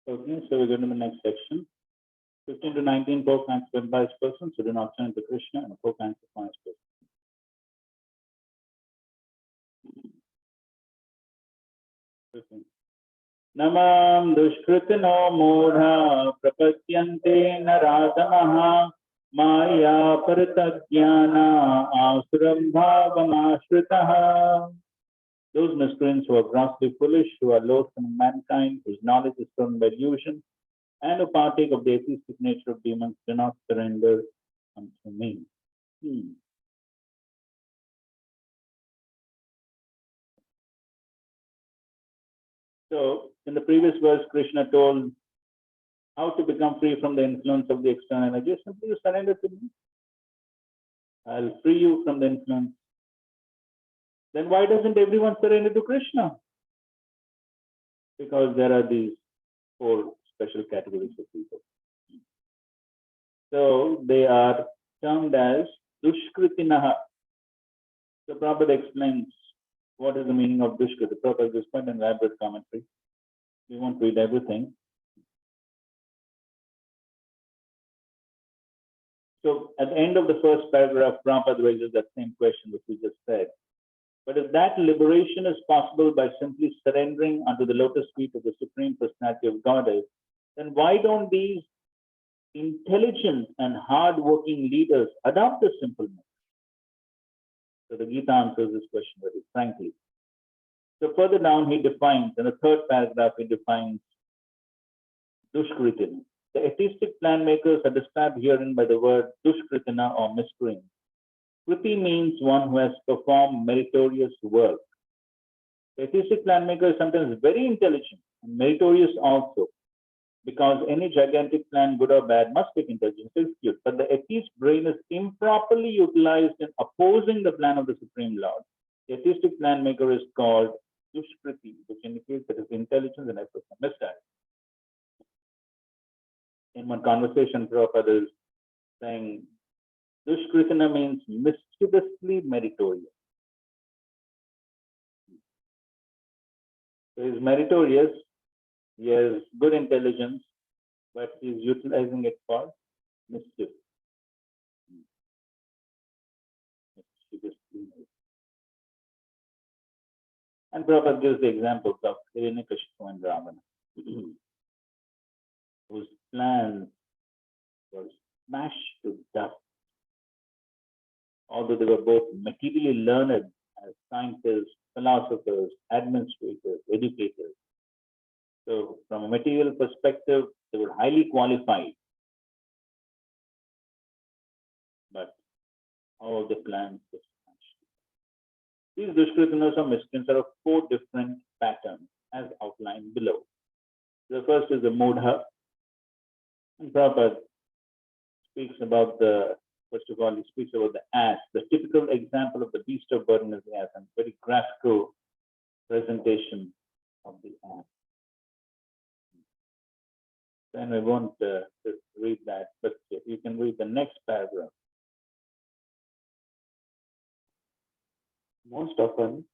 Okay, so we're going to the next section. 15 to 19 four kinds of advice persons who do not turn to Krishna, and four kinds of wise persons. Namam dushkritino modha prapatyante naradamaha maya paritajnana asuram bhavamashritaha. Those miscreants who are grossly foolish, who are loathsome in mankind, whose knowledge is thrown by illusion, and who partake of the atheistic nature of demons, do not surrender unto me. So, in the previous verse, Krishna told how to become free from the influence of the external energy. Simply you surrender to me. I'll free you from the influence. Then why doesn't everyone surrender to Krishna? Because there are these four special categories of people. So they are termed as dushkritinaha. So Prabhupada explains what is the meaning of dushkriti. Prabhupada gives quite an elaborate commentary. We won't read everything. So at the end of the first paragraph, Prabhupada raises that same question which we just said. But if that liberation is possible by simply surrendering unto the lotus feet of the Supreme Personality of Godhead, then why don't these intelligent and hard-working leaders adopt this simple method? So the Gita answers this question very frankly. So further down, he defines, in the third paragraph, he defines dushkritina. The atheistic plan makers are described herein by the word dushkritina or miscreant. Kriti means one who has performed meritorious work. The atheistic plan maker is sometimes very intelligent and meritorious also, because any gigantic plan, good or bad, must take intelligence to execute. But the atheist brain is improperly utilized in opposing the plan of the Supreme Lord. The atheistic plan maker is called dushkriti, which indicates that his intelligence and efforts are misguided. In one conversation, Prabhupada is saying, dushkritina means mischievously meritorious. So he's meritorious, he has good intelligence, but he's utilizing it for mischief. And Prabhupada gives the examples of Hiranyakashipu and Ravana, whose plans were smashed to dust. Although they were both materially learned as scientists, philosophers, administrators, educators. So from a material perspective, they were highly qualified. But all of the plans were smashed. These dushkritinas or miscreants are of four different patterns as outlined below. The first is the mudha. And Prabhupada speaks about first of all, he speaks about the ass. The typical example of the beast of burden is the ass, and very graphical presentation of the ass. Then I won't read that, but you can read the next paragraph. Most often,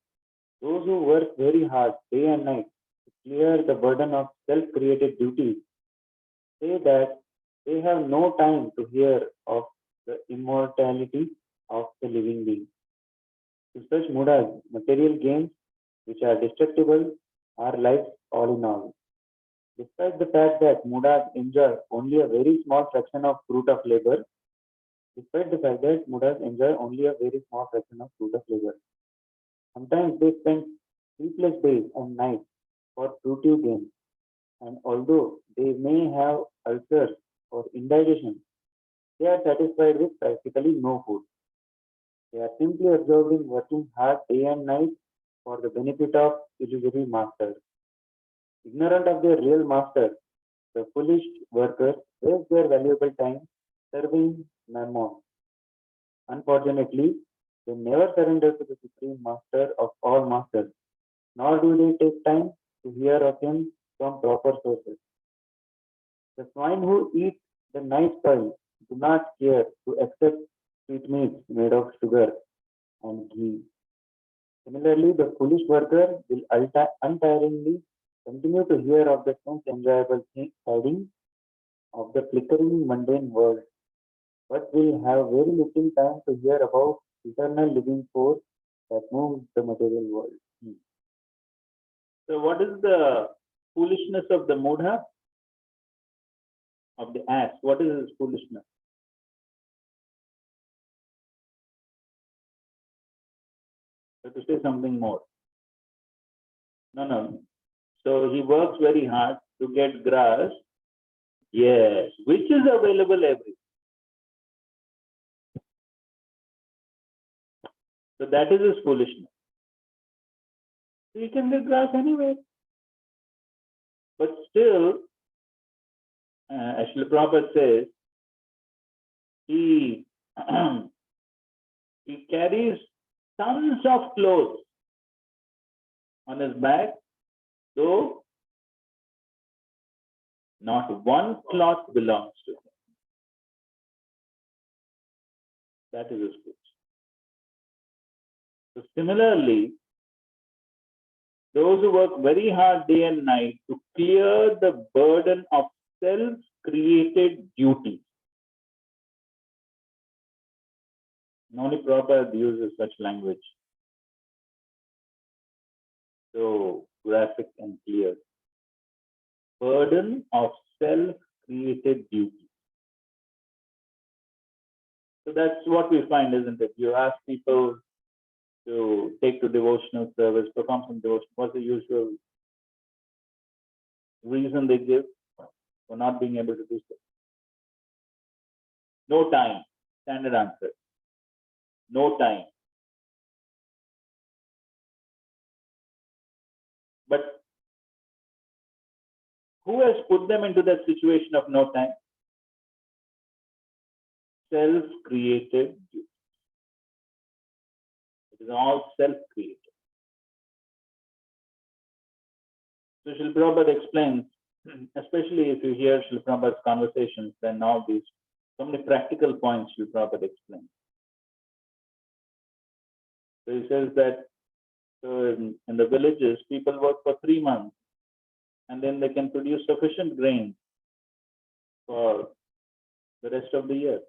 those who work very hard day and night to clear the burden of self-created duties say that they have no time to hear of the immortality of the living being. To such mudas, material gains, which are destructible, are life all in all. Despite the fact that mudas enjoy only a very small fraction of fruit of labor, sometimes they spend sleepless days and nights for fruitive gains, and although they may have ulcers or indigestion, they are satisfied with practically no food. They are simply absorbing working hard day and night for the benefit of illusory masters. Ignorant of their real master, the foolish workers waste their valuable time serving mammon. Unfortunately, they never surrender to the Supreme Master of all masters, nor do they take time to hear of him from proper sources. The swine who eat the night soil do not care to accept sweetmeats made of sugar and ghee. Similarly, the foolish worker will untiringly continue to hear of the sense enjoyable tidings of the flickering mundane world, but will have very little time to hear about eternal living force that moves the material world. So what is the foolishness of the mudha? Of the ass? What is his foolishness? To say something more. No. So he works very hard to get grass. Yes, which is available everywhere. So that is his foolishness. So he can get grass anywhere. But still, as Srila Prabhupada says, he, he carries tons of clothes on his back, though not one cloth belongs to him. That is his speech. So similarly, those who work very hard day and night to clear the burden of self-created duties. Only Prabhupada uses such language. So graphic and clear. Burden of self-created duties. So that's what we find, isn't it? You ask people to take to devotional service, perform some devotion. What's the usual reason they give for not being able to do so? No time. Standard answer. No time. But who has put them into that situation of no time? Self-created duty. It is all self-created. So Srila Prabhupada explains, especially if you hear Srila Prabhupada's conversations, then now these so many practical points Srila Prabhupada explains. So he says that in the villages, people work for 3 months and then they can produce sufficient grain for the rest of the year.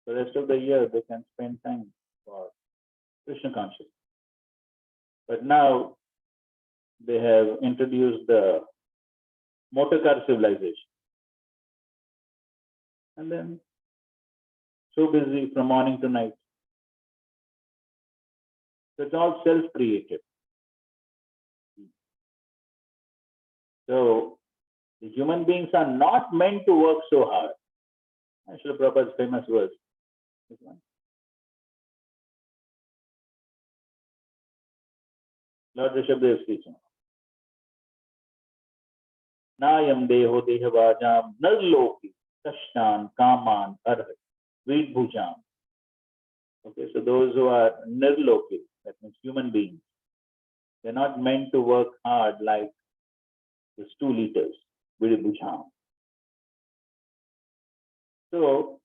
The rest of the year, they can spend time for Krishna consciousness. But now they have introduced the motor car civilization. And then so busy from morning to night. So it's all self-created. So the human beings are not meant to work so hard. Srila Prabhupada's famous verse. This one. Lord Rishabdev is teaching. Nayam deho dehavajam narloki kashtan kaman arhat vidbhujam. Okay, so those who are nirloki, that means human beings, they're not meant to work hard like the stool eaters, vidbhujam. So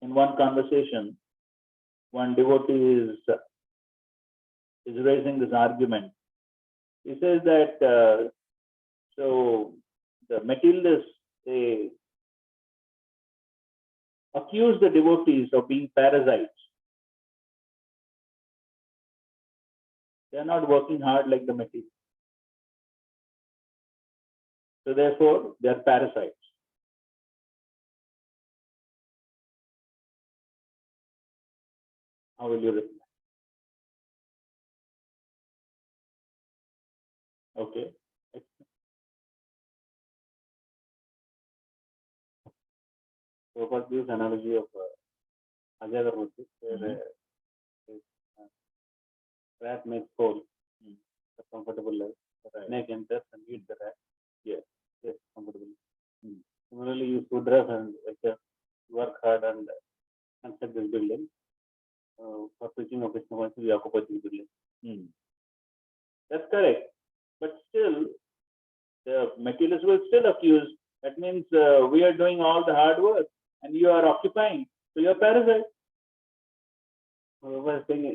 in one conversation, one devotee is raising this argument. He says that so the materialists, they accuse the devotees of being parasites. They are not working hard like the materialists. So therefore, they are parasites. How will you reply? Okay. So for this analogy of Ajay Agarwal, where rat makes hole a comfortable life. Snake enters and eats the rat. Yes, comfortably. Similarly, you Sudras and work hard and construct this building. For preaching of Krishna consciousness, we occupy this building. That's correct. But still, the materialists will still accuse. That means we are doing all the hard work and you are occupying. So you are parasite. was saying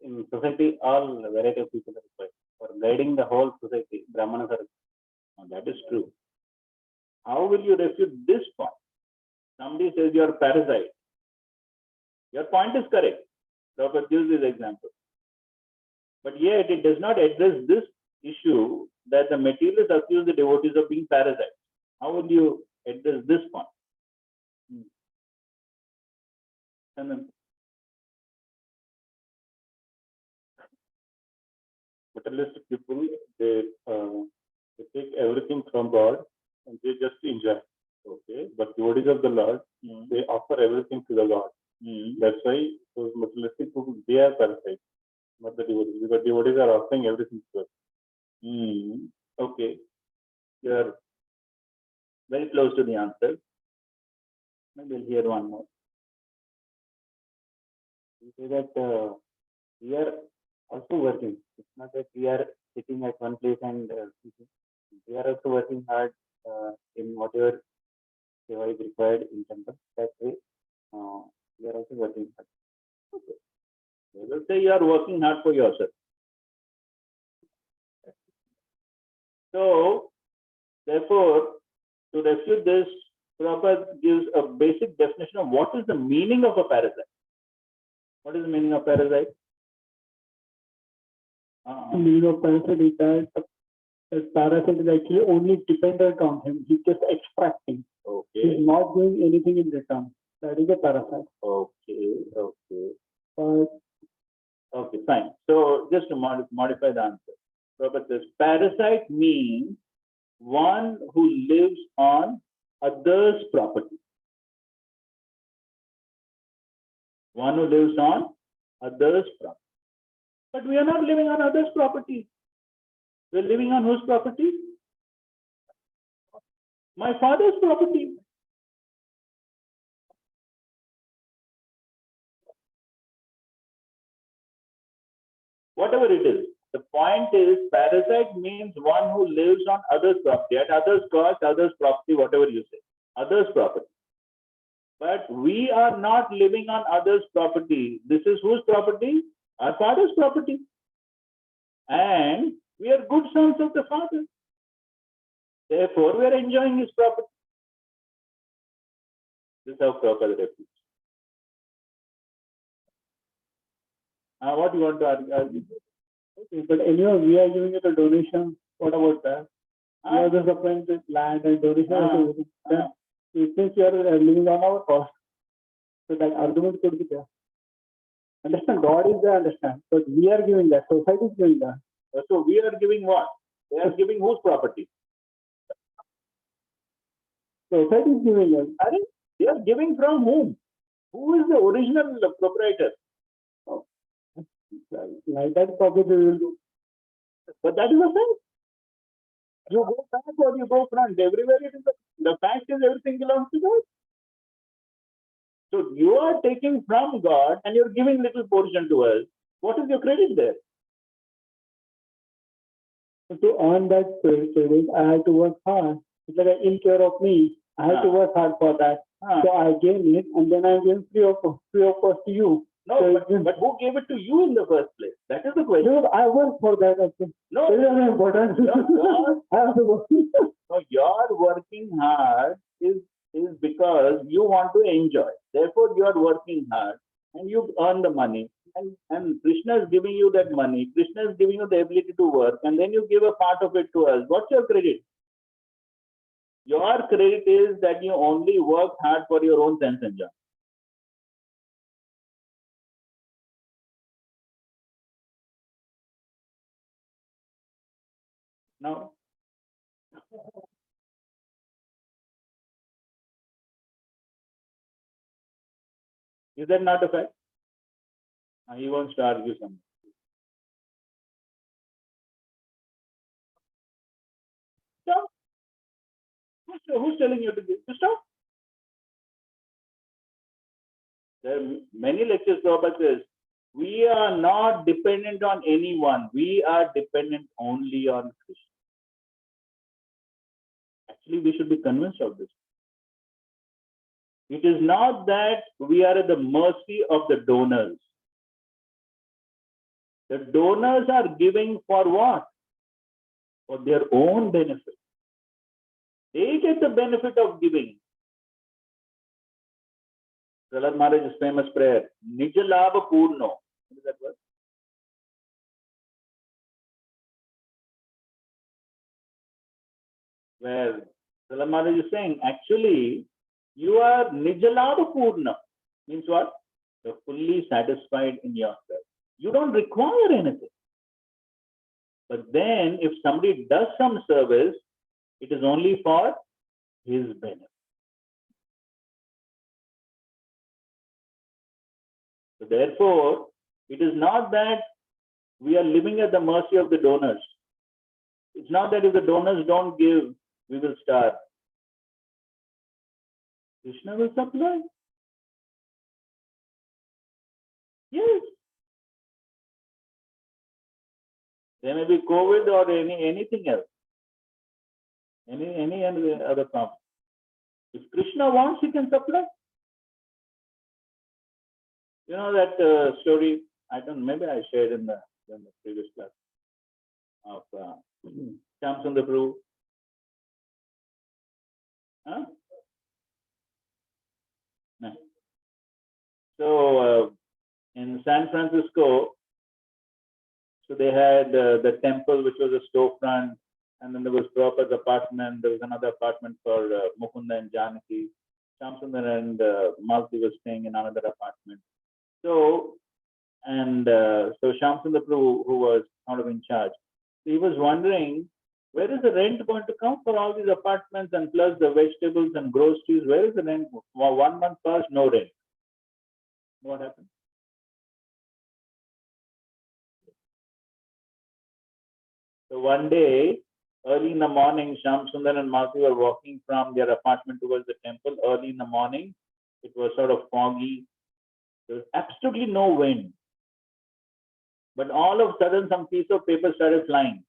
in society, all variety of people are required for guiding the whole society. Brahmanas are. Now, that is true. How will you refute this point? Somebody says you are a parasite. Your point is correct. Prabhupada gives this example. But yet it does not address this issue that the materialists accuse the devotees of being parasites. How will you address this point? And then, materialistic people, they take everything from God and they just enjoy. Okay, but devotees of the Lord, they offer everything to the Lord. That's why those materialistic people, they are parasites, not the devotees, because devotees are offering everything to us. Okay, you are very close to the answer. Maybe we'll hear one more. We say that we are also working. It's not that we are sitting at one place and we are also working hard in whatever seva is required in temple. That way, we are also working hard. Okay. They will say you are working hard for yourself. So, therefore, to refute this, Prabhupada gives a basic definition of what is the meaning of a parasite. What is the meaning of parasite? The meaning of parasite is that the parasite is actually only dependent on him. He's just extracting. Okay. He's not doing anything in return. That is a parasite. Okay. Okay, fine. So, just to modify the answer. Prabhupada says, parasite means one who lives on others' property. One who lives on others' property. But we are not living on others' property. We are living on whose property? My father's property. Whatever it is. The point is, parasite means one who lives on others' property, at others' cost, others' property, whatever you say, others' property. But we are not living on others' property. This is whose property? Our father's property. And we are good sons of the Father. Therefore, we are enjoying his property. This is how Prabhupada refutes. What do you want to argue? Okay, but anyway, we are giving it a donation. What about that? We are just supplying this land and donation. Since we are living on our cost, so that argument could be there. Understand? God is there, understand. But we are giving that. Society is giving that. So we are giving what? They are giving whose property? Society is giving us. They are giving from whom? Who is the original proprietor? Like that, probably we will do. But that is the fact. You go back or you go front. Everywhere it is the fact is everything belongs to God. So you are taking from God and you're giving little portion to us. What is your credit there? So to earn that credit, I had to work hard. It's like in care of me. I had to work hard for that. So I gain it and then I give free of cost to you. No, so but who gave it to you in the first place? That is the question. No, I work for that. No, important. I have to work. No, your working hard is because you want to enjoy. Therefore, you are working hard and you earn the money. And Krishna is giving you that money. Krishna is giving you the ability to work, and then you give a part of it to us. What's your credit? Your credit is that you only work hard for your own sense enjoy. Now, is that not a fact? He wants to argue something. Stop. Who's telling you to stop? There are many lectures Prabhupada says, we are not dependent on anyone. We are dependent only on Krishna. Actually, we should be convinced of this. It is not that we are at the mercy of the donors. The donors are giving for what? For their own benefit. They get the benefit of giving. Prahlad Maharaj's famous prayer, Nija Labha Purno. What is that word? Where Prahlad Maharaj is saying, actually, you are Nija Labha Purna. Means what? You're fully satisfied in yourself. You don't require anything. But then, if somebody does some service, it is only for his benefit. So therefore, it is not that we are living at the mercy of the donors. It's not that if the donors don't give, we will starve. Krishna will supply. Yes. There may be COVID or anything else. Any other problem. If Krishna wants, he can supply. You know that story, I don't, maybe I shared in the previous class of Shamsundar Prabhu. Huh? No. So in San Francisco, so they had the temple, which was a storefront, and then there was Prabhupada's apartment. There was another apartment for Mukunda and Janaki. Shamsundar and Malti was staying in another apartment. So, and so Shamsundar Prabhu, who was kind of in charge, he was wondering, where is the rent going to come for all these apartments and plus the vegetables and groceries? Where is the rent? 1 month passed, no rent. What happened? So one day, early in the morning, Shamsundar and Malti were walking from their apartment towards the temple. Early in the morning, it was sort of foggy. There was absolutely no wind. But all of a sudden, some piece of paper started flying.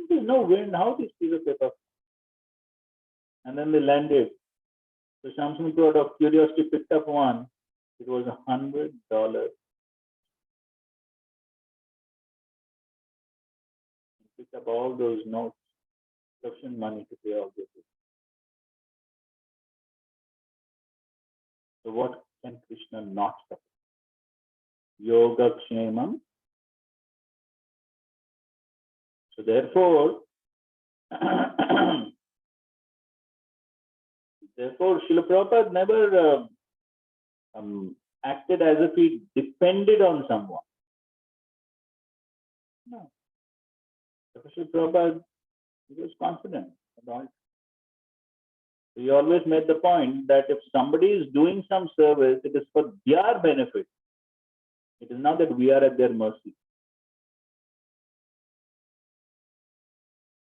There's no wind. How this piece of paper? And then they landed. So Shamsundar, out of curiosity, picked up one. It was $100. He picked up all those notes, sufficient money to pay all this. So what can Krishna not support? Yoga Kshemam. So therefore, Srila Prabhupada never acted as if he depended on someone. No. Srila Prabhupada, he was confident about it. He always made the point that if somebody is doing some service, it is for their benefit. It is not that we are at their mercy.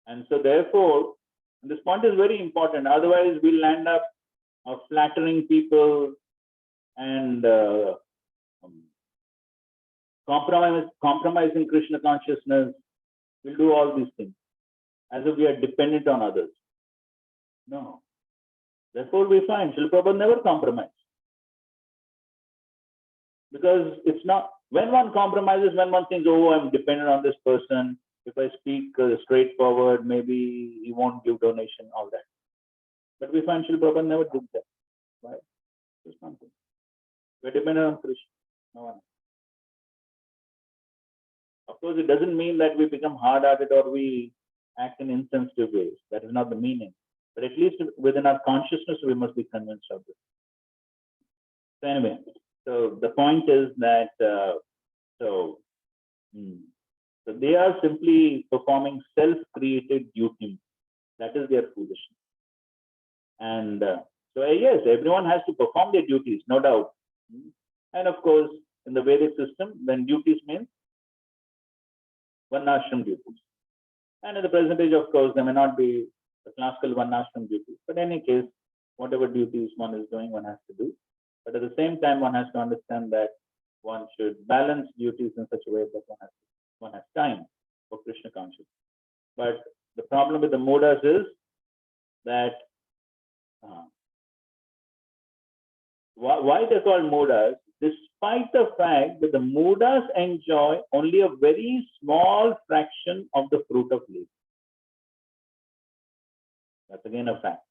And so therefore, this point is very important. Otherwise, we'll end up flattering people and compromising Krishna consciousness. We'll do all these things as if we are dependent on others. No. Therefore, we find Srila Prabhupada never compromised. Because it's not, when one compromises, when one thinks, oh, I'm dependent on this person, if I speak straightforward, maybe he won't give donation, all that. But we find Srila Prabhupada never did that. Why? Just one thing. We're dependent on Krishna. No one. Of course, it doesn't mean that we become hard-hearted or we act in insensitive ways. That is not the meaning. But at least within our consciousness, we must be convinced of this. So anyway, so the point is that so they are simply performing self-created duty. That is their foolishness. And so yes, everyone has to perform their duties, no doubt. And of course, in the Vedic system, then duties means Varnashram duties. And in the present age, of course, there may not be the classical Varnashram duties. But in any case, whatever duties one is doing, one has to do. But at the same time, one has to understand that one should balance duties in such a way that one has time for Krishna consciousness. But the problem with the Modas is that why they're called Mudas, despite the fact that the Mudas enjoy only a very small fraction of the fruit of labor. That's again a fact.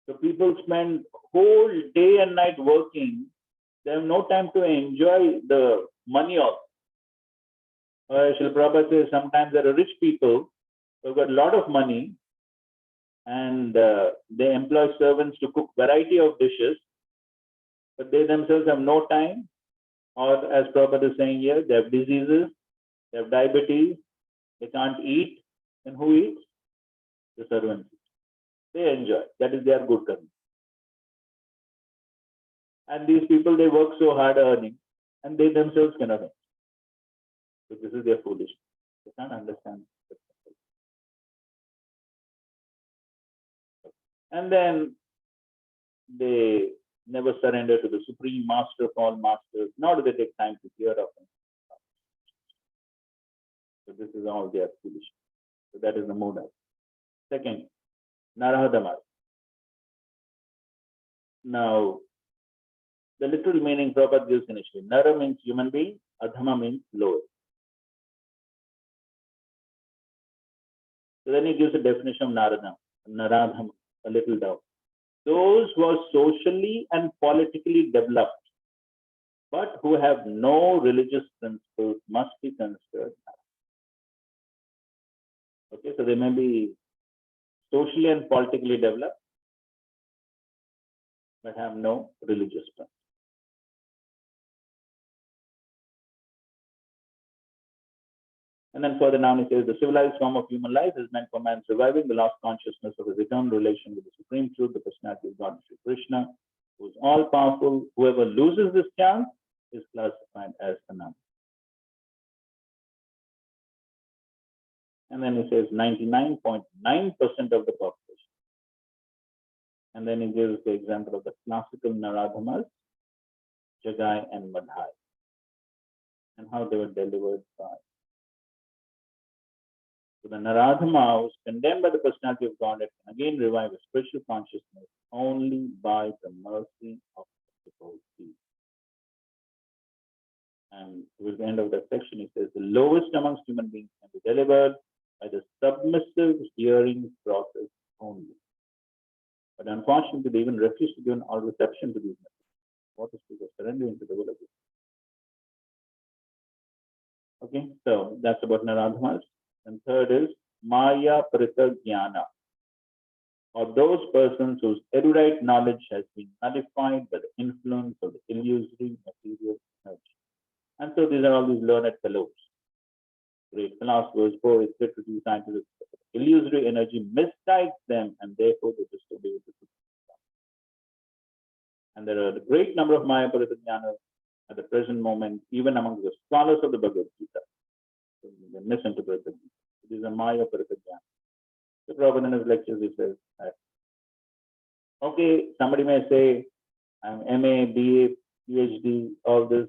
So people spend whole day and night working. They have no time to enjoy the money of. Srila Prabhupada says sometimes there are rich people who've got a lot of money and they employ servants to cook variety of dishes, but they themselves have no time, or as Prabhupada is saying here, they have diseases, they have diabetes, they can't eat. And who eats? The servants. They enjoy. That is their good karma. And these people, they work so hard earning, and they themselves cannot earn. So this is their foolishness. They can't understand. And then they never surrender to the Supreme Master of all masters, nor do they take time to hear of him. So this is all their foolishness. So that is the Muda. Second, Narahadamas. Now, the literal meaning Prabhupada gives initially. Nara means human being, Adhama means lower. So then he gives a definition of Naradhama, a little down. Those who are socially and politically developed, but who have no religious principles, must be considered. Okay, so they may be socially and politically developed, but have no religious principles. And then further down, it says the civilized form of human life is meant for man surviving the lost consciousness of his eternal relation with the Supreme Truth, the personality of God, Sri Krishna, who is all powerful. Whoever loses this chance is classified as Ananda. And then he says 99.9% of the population. And then he gives the example of the classical Naradhamas, Jagai and Madhai, and how they were delivered by. So the Naradhama was condemned by the personality of Godhead can again revive a spiritual consciousness only by the mercy of the devotee. And towards the end of that section, he says the lowest amongst human beings can be delivered by the submissive hearing process only. But unfortunately, they even refuse to give all reception to these messages. What is to surrendering to the will of God? Okay, so that's about Naradhamas. And third is Maya Parita Jnana, or those persons whose erudite knowledge has been nullified by the influence of the illusory material energy. And so these are all these learned fellows, great philosophers, poets, literary scientists. Illusory energy misguides them, and therefore they disobey the truth. And there are a great number of Maya Parita Jnana at the present moment, even among the scholars of the Bhagavad Gita. So they misinterpret the Gita. These are Maya Parita Jnana. So Prabhupada in his lectures, he says that, okay, somebody may say, I'm MA, BA, PhD, all this.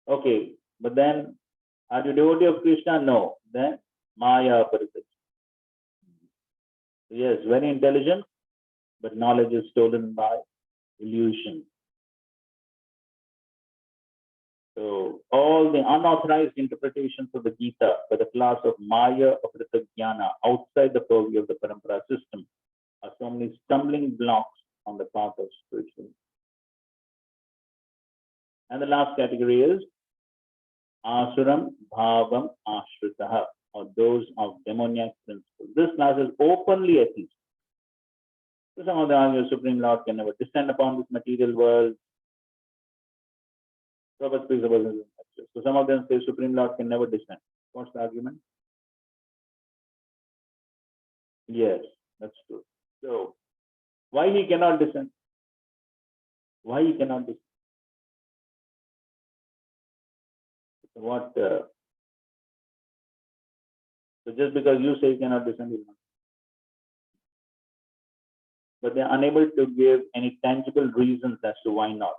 Okay, but then, are you devotee of Krishna? No. Then, Maya Parita. Yes, very intelligent, but knowledge is stolen by illusion. So, all the unauthorized interpretations of the Gita by the class of Maya Aprita Jnana outside the purview of the Parampara system are so many stumbling blocks on the path of spiritual. And the last category is Asuram Bhavam Ashritaha, or those of demoniac principles. This class is openly atheist. So some of them argue Supreme Lord can never descend upon this material world. Prabhupada speaks about this. So some of them say Supreme Lord can never descend. What's the argument? Yes, that's true. So why he cannot descend? Why he cannot descend? What? So just because you say he cannot descend, he will not. But they are unable to give any tangible reasons as to why not.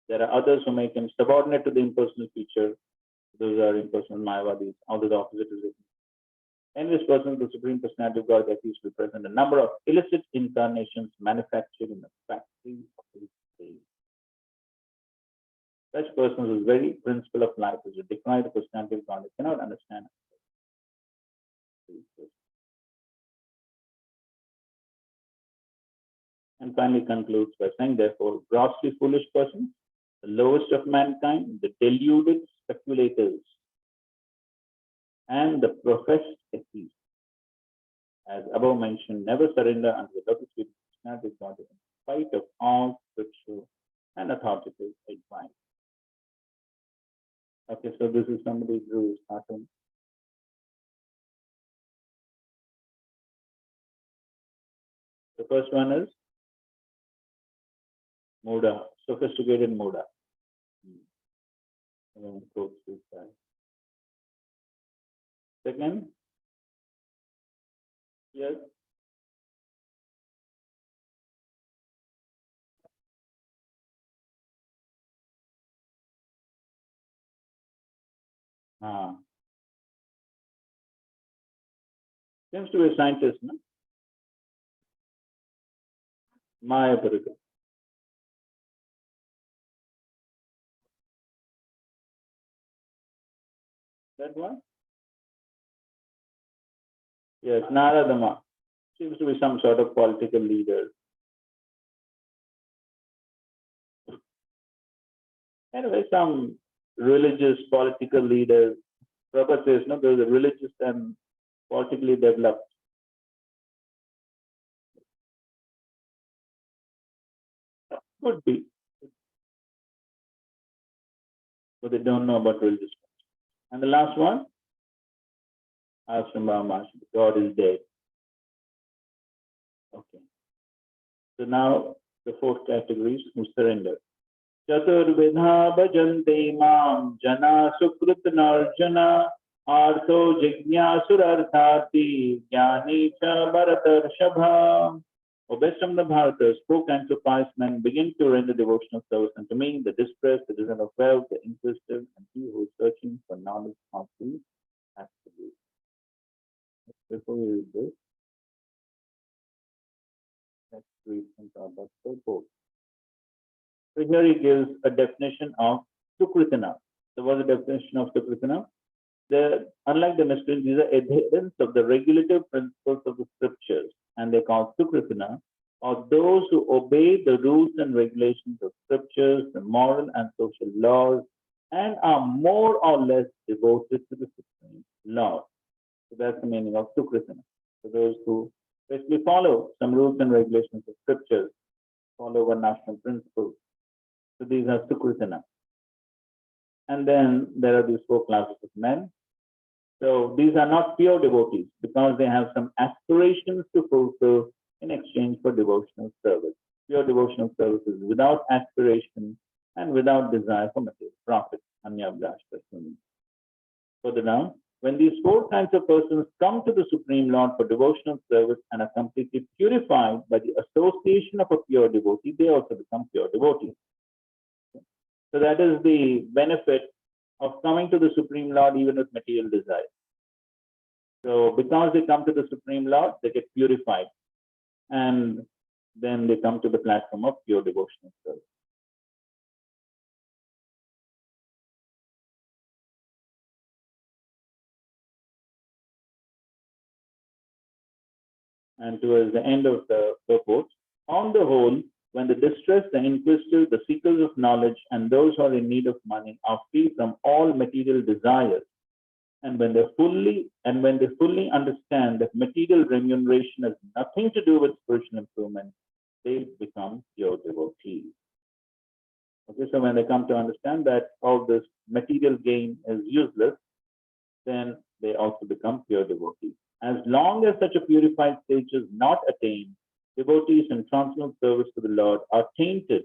There are others who make him subordinate to the impersonal feature. Those are impersonal Mayavadis. All the opposite is it. Envious persons, the Supreme Personality of God, that used to be present, a number of illicit incarnations manufactured in the factory of his days. Such persons, whose very principle of life is to decry the personality of God, they cannot understand. And finally concludes by saying, therefore, grossly foolish persons, the lowest of mankind, the deluded speculators, and the professed atheists, as above mentioned, never surrender unto the lotus feet of the personality of God in spite of all scriptural and authoritative advice. Okay, so this is somebody who is starting. The first one is Muda, sophisticated Muda. Second, yes. Seems to be a scientist, no? Maya Parika. That one? Yes, Naradama. Seems to be some sort of political leader. Anyway, some religious political leader. Prabhupada says, no, there's a religious and politically developed. Could be. But they don't know about religious. And the last one? Ashrama, God is dead. Okay. So now the four categories who surrender. Chaturvidha bhajante mam jana sukritanarjana artho jignyasurarthati jnani cha bharatarshabha. O best from the Bharatas, four kinds of pious men begin to render devotional service unto me, the distressed, the desire of wealth, the inquisitive, and he who is searching for knowledge of the absolute. Before we read this, let's read some about purport. So here he gives a definition of Sukritana. So what's the definition of Sukritana? Unlike the mysteries, these are adherents of the regulative principles of the scriptures, and they're called Sukritana, or those who obey the rules and regulations of scriptures, the moral and social laws, and are more or less devoted to the Supreme Lord. So that's the meaning of Sukritana. So those who basically follow some rules and regulations of scriptures, follow one national principles. So these are Sukritana. And then there are these four classes of men. So these are not pure devotees because they have some aspirations to fulfill in exchange for devotional service. Pure devotional service is without aspiration and without desire for material profit. Further down, when these four kinds of persons come to the Supreme Lord for devotional service and are completely purified by the association of a pure devotee, they also become pure devotees. So that is the benefit of coming to the Supreme Lord even with material desire. So because they come to the Supreme Lord, they get purified. And then they come to the platform of pure devotional service. And towards the end of the purport, on the whole, when the distressed, the inquisitive, the seekers of knowledge, and those who are in need of money are free from all material desires, and when they fully understand that material remuneration has nothing to do with spiritual improvement, they become pure devotees. Okay, so when they come to understand that all this material gain is useless, then they also become pure devotees. As long as such a purified stage is not attained, devotees in transcendental service to the Lord are tainted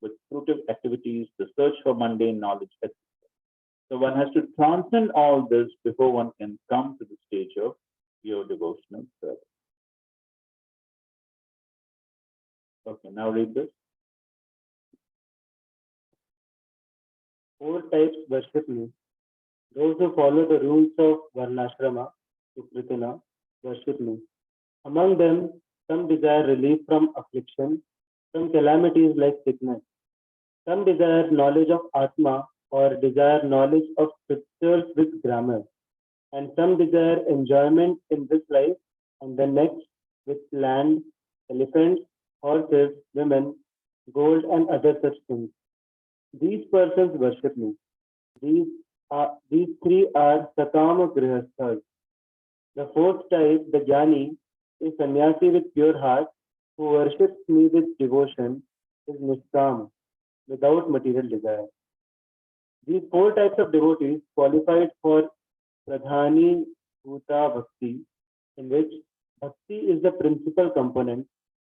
with fruitive activities, the search for mundane knowledge, etc. So one has to transcend all this before one can come to the stage of pure devotional service. Okay, now read this. Four types worship me. Those who follow the rules of Varnashrama, Sukritana, worship me. Among them, some desire relief from affliction, from calamities like sickness. Some desire knowledge of Atma or desire knowledge of scriptures with grammar. And some desire enjoyment in this life and the next with land, elephants, horses, women, gold, and other such things. These persons worship me. These three are Sakama Grihasthas. The fourth type, the Jnani, is sannyasi with pure heart who worships me with devotion, is Niskam, without material desire. These four types of devotees qualified for Pradhani Bhuta Bhakti, in which Bhakti is the principal component,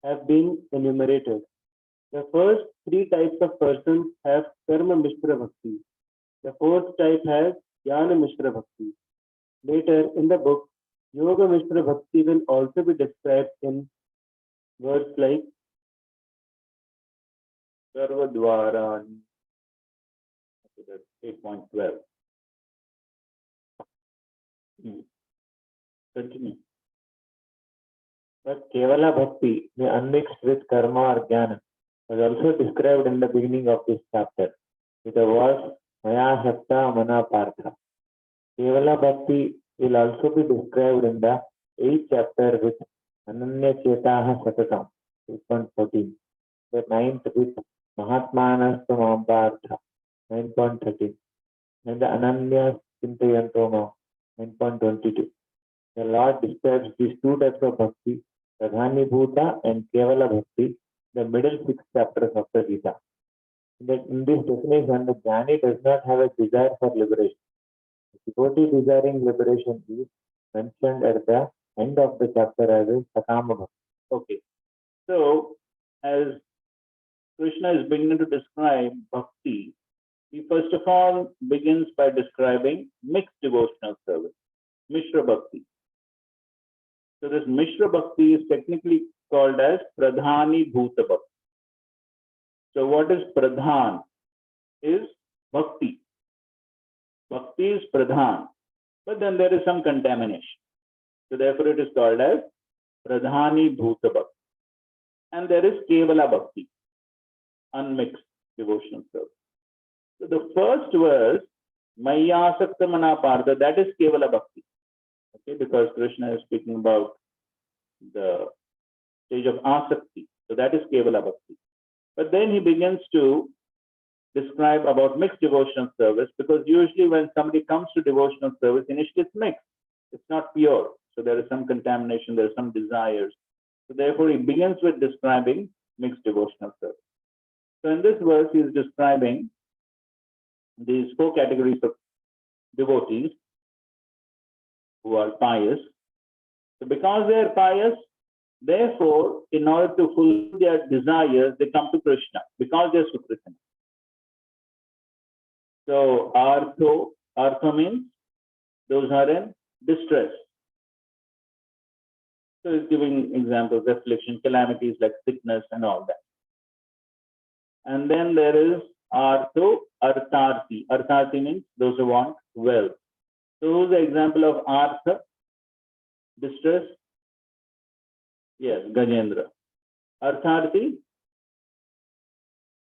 have been enumerated. The first three types of persons have Karma Mishra Bhakti. The fourth type has Jnana Mishra Bhakti. Later in the book, Yoga Mishra Bhakti will also be described in words like Sarvadvarani. Okay, that's 8.12. Continue. But Kevala Bhakti, the unmixed with karma or jnana, was also described in the beginning of this chapter with the words Maya Shakta Mana Partha. Kevala Bhakti will also be described in the 8th chapter with Ananya Chetaha Satatam, 8.14. The 9th with Mahatmanas Partha, 9.13. And the Ananya Chintayantoma, 9.22. The Lord describes these two types of bhakti, Pradhani Bhuta and Kevala Bhakti, the middle 6 chapters of the Gita. In this definition, the Jnani does not have a desire for liberation. The devotee desiring liberation is mentioned at the end of the chapter as a Sakama Bhakti. Okay. So, as Krishna is beginning to describe bhakti, he first of all begins by describing mixed devotional service, Mishra Bhakti. So this Mishra Bhakti is technically called as Pradhani Bhuta Bhakti. So what is Pradhan? Is Bhakti. Bhakti is Pradhan, but then there is some contamination. So therefore it is called as Pradhani Bhuta Bhakti. And there is Kevala Bhakti, unmixed devotional service. So the first verse, Maya Sakta Mana Partha, that is Kevala Bhakti. Okay, because Krishna is speaking about the stage of Asakti. So that is Kevala Bhakti. But then he begins to describe about mixed devotional service, because usually when somebody comes to devotional service, initially it's mixed. It's not pure. So there is some contamination, there are some desires. So therefore he begins with describing mixed devotional service. So in this verse he is describing these 4 categories of devotees who are pious. So because they are pious, therefore, in order to fulfill their desires, they come to Krishna because they are Sukritana. So Artho means those are in distress. So he's giving examples, affliction, calamities like sickness and all that. And then there is Artho, Artharthi. Artharthi means those who want wealth. So who's the example of Artha? Distress? Yes, Gajendra. Artharthi?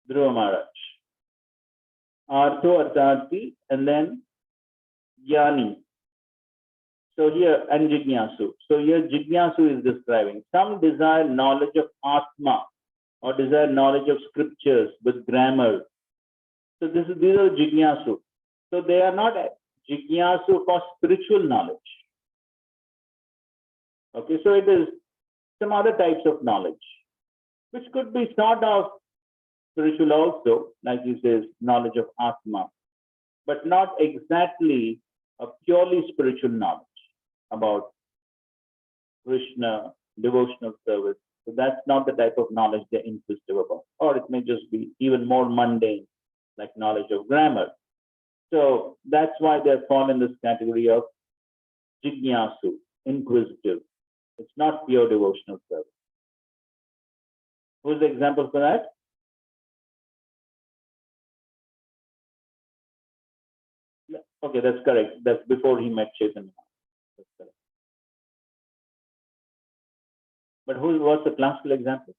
Dhruva Maharaj. Artho, Artharthi, and then Jnani. So here, and Jignasu. So here Jignasu is describing some desire knowledge of Atma or desire knowledge of scriptures with grammar. So these are Jignasu. So they are not Jignasu for spiritual knowledge. Okay, so it is some other types of knowledge, which could be sort of spiritual also, like he says, knowledge of Atma, but not exactly a purely spiritual knowledge about Krishna, devotional service. So that's not the type of knowledge they're inquisitive about. Or it may just be even more mundane, like knowledge of grammar. So that's why they fall in this category of Jignasu, inquisitive. It's not pure devotional service. Who's the example for that? Okay, that's correct. That's before he met Chaitanya. That's correct. But what's the classical example?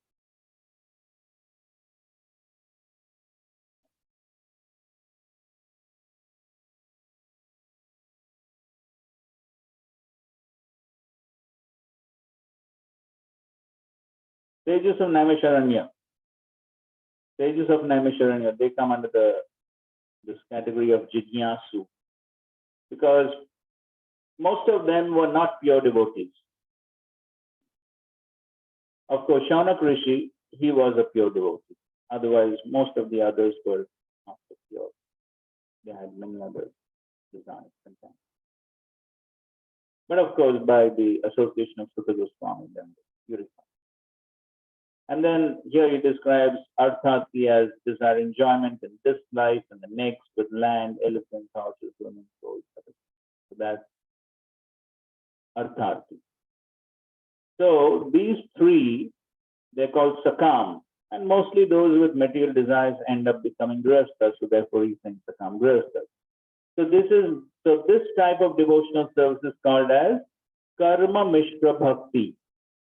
Sages of Naimisharanya. Sages of Naimisharanya, they come under this category of Jignasu, because most of them were not pure devotees. Of course, Shaunak Rishi, he was a pure devotee. Otherwise, most of the others were not so pure. They had many other designs sometimes. But of course, by the association of Sutta Goswami, then they purified. And then here he describes Arthati as desire enjoyment in this life and the next with land, elephants, horses, women, souls. So that's Arthati. So these three, they're called Sakam. And mostly those with material desires end up becoming Grihasthas. So therefore he thinks Sakam Grihasthas. So this type of devotional service is called as Karma Mishra Bhakti.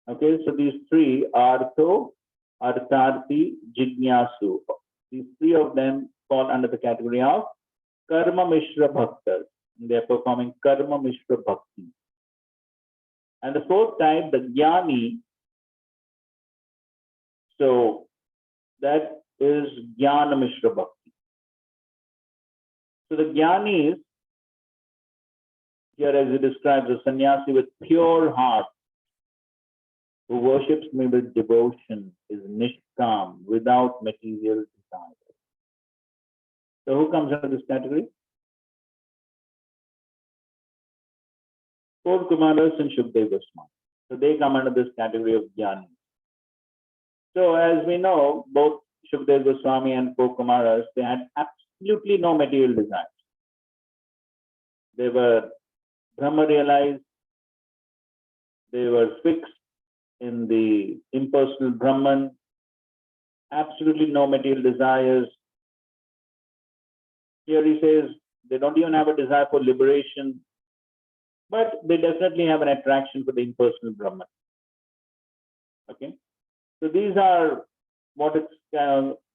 Okay, so these three, Artho, Artharthi, Jignasu. These three of them fall under the category of Karma Mishra Bhaktas. They are performing Karma Mishra Bhakti. And the fourth type, the Jnani, so that is Jnana Mishra Bhakti. So the Jnani is, here as he describes, a sannyasi with pure heart, who worships me with devotion, is nishkam, without material desire. So who comes under this category? Four Kumaras and Shukdev Goswami. So they come under this category of Jnani. So as we know, both Shukdev Goswami and four Kumaras, they had absolutely no material desires. They were Brahma realized, they were fixed in the impersonal Brahman, absolutely no material desires. Here he says they don't even have a desire for liberation, but they definitely have an attraction for the impersonal Brahman. Okay, so these are what it's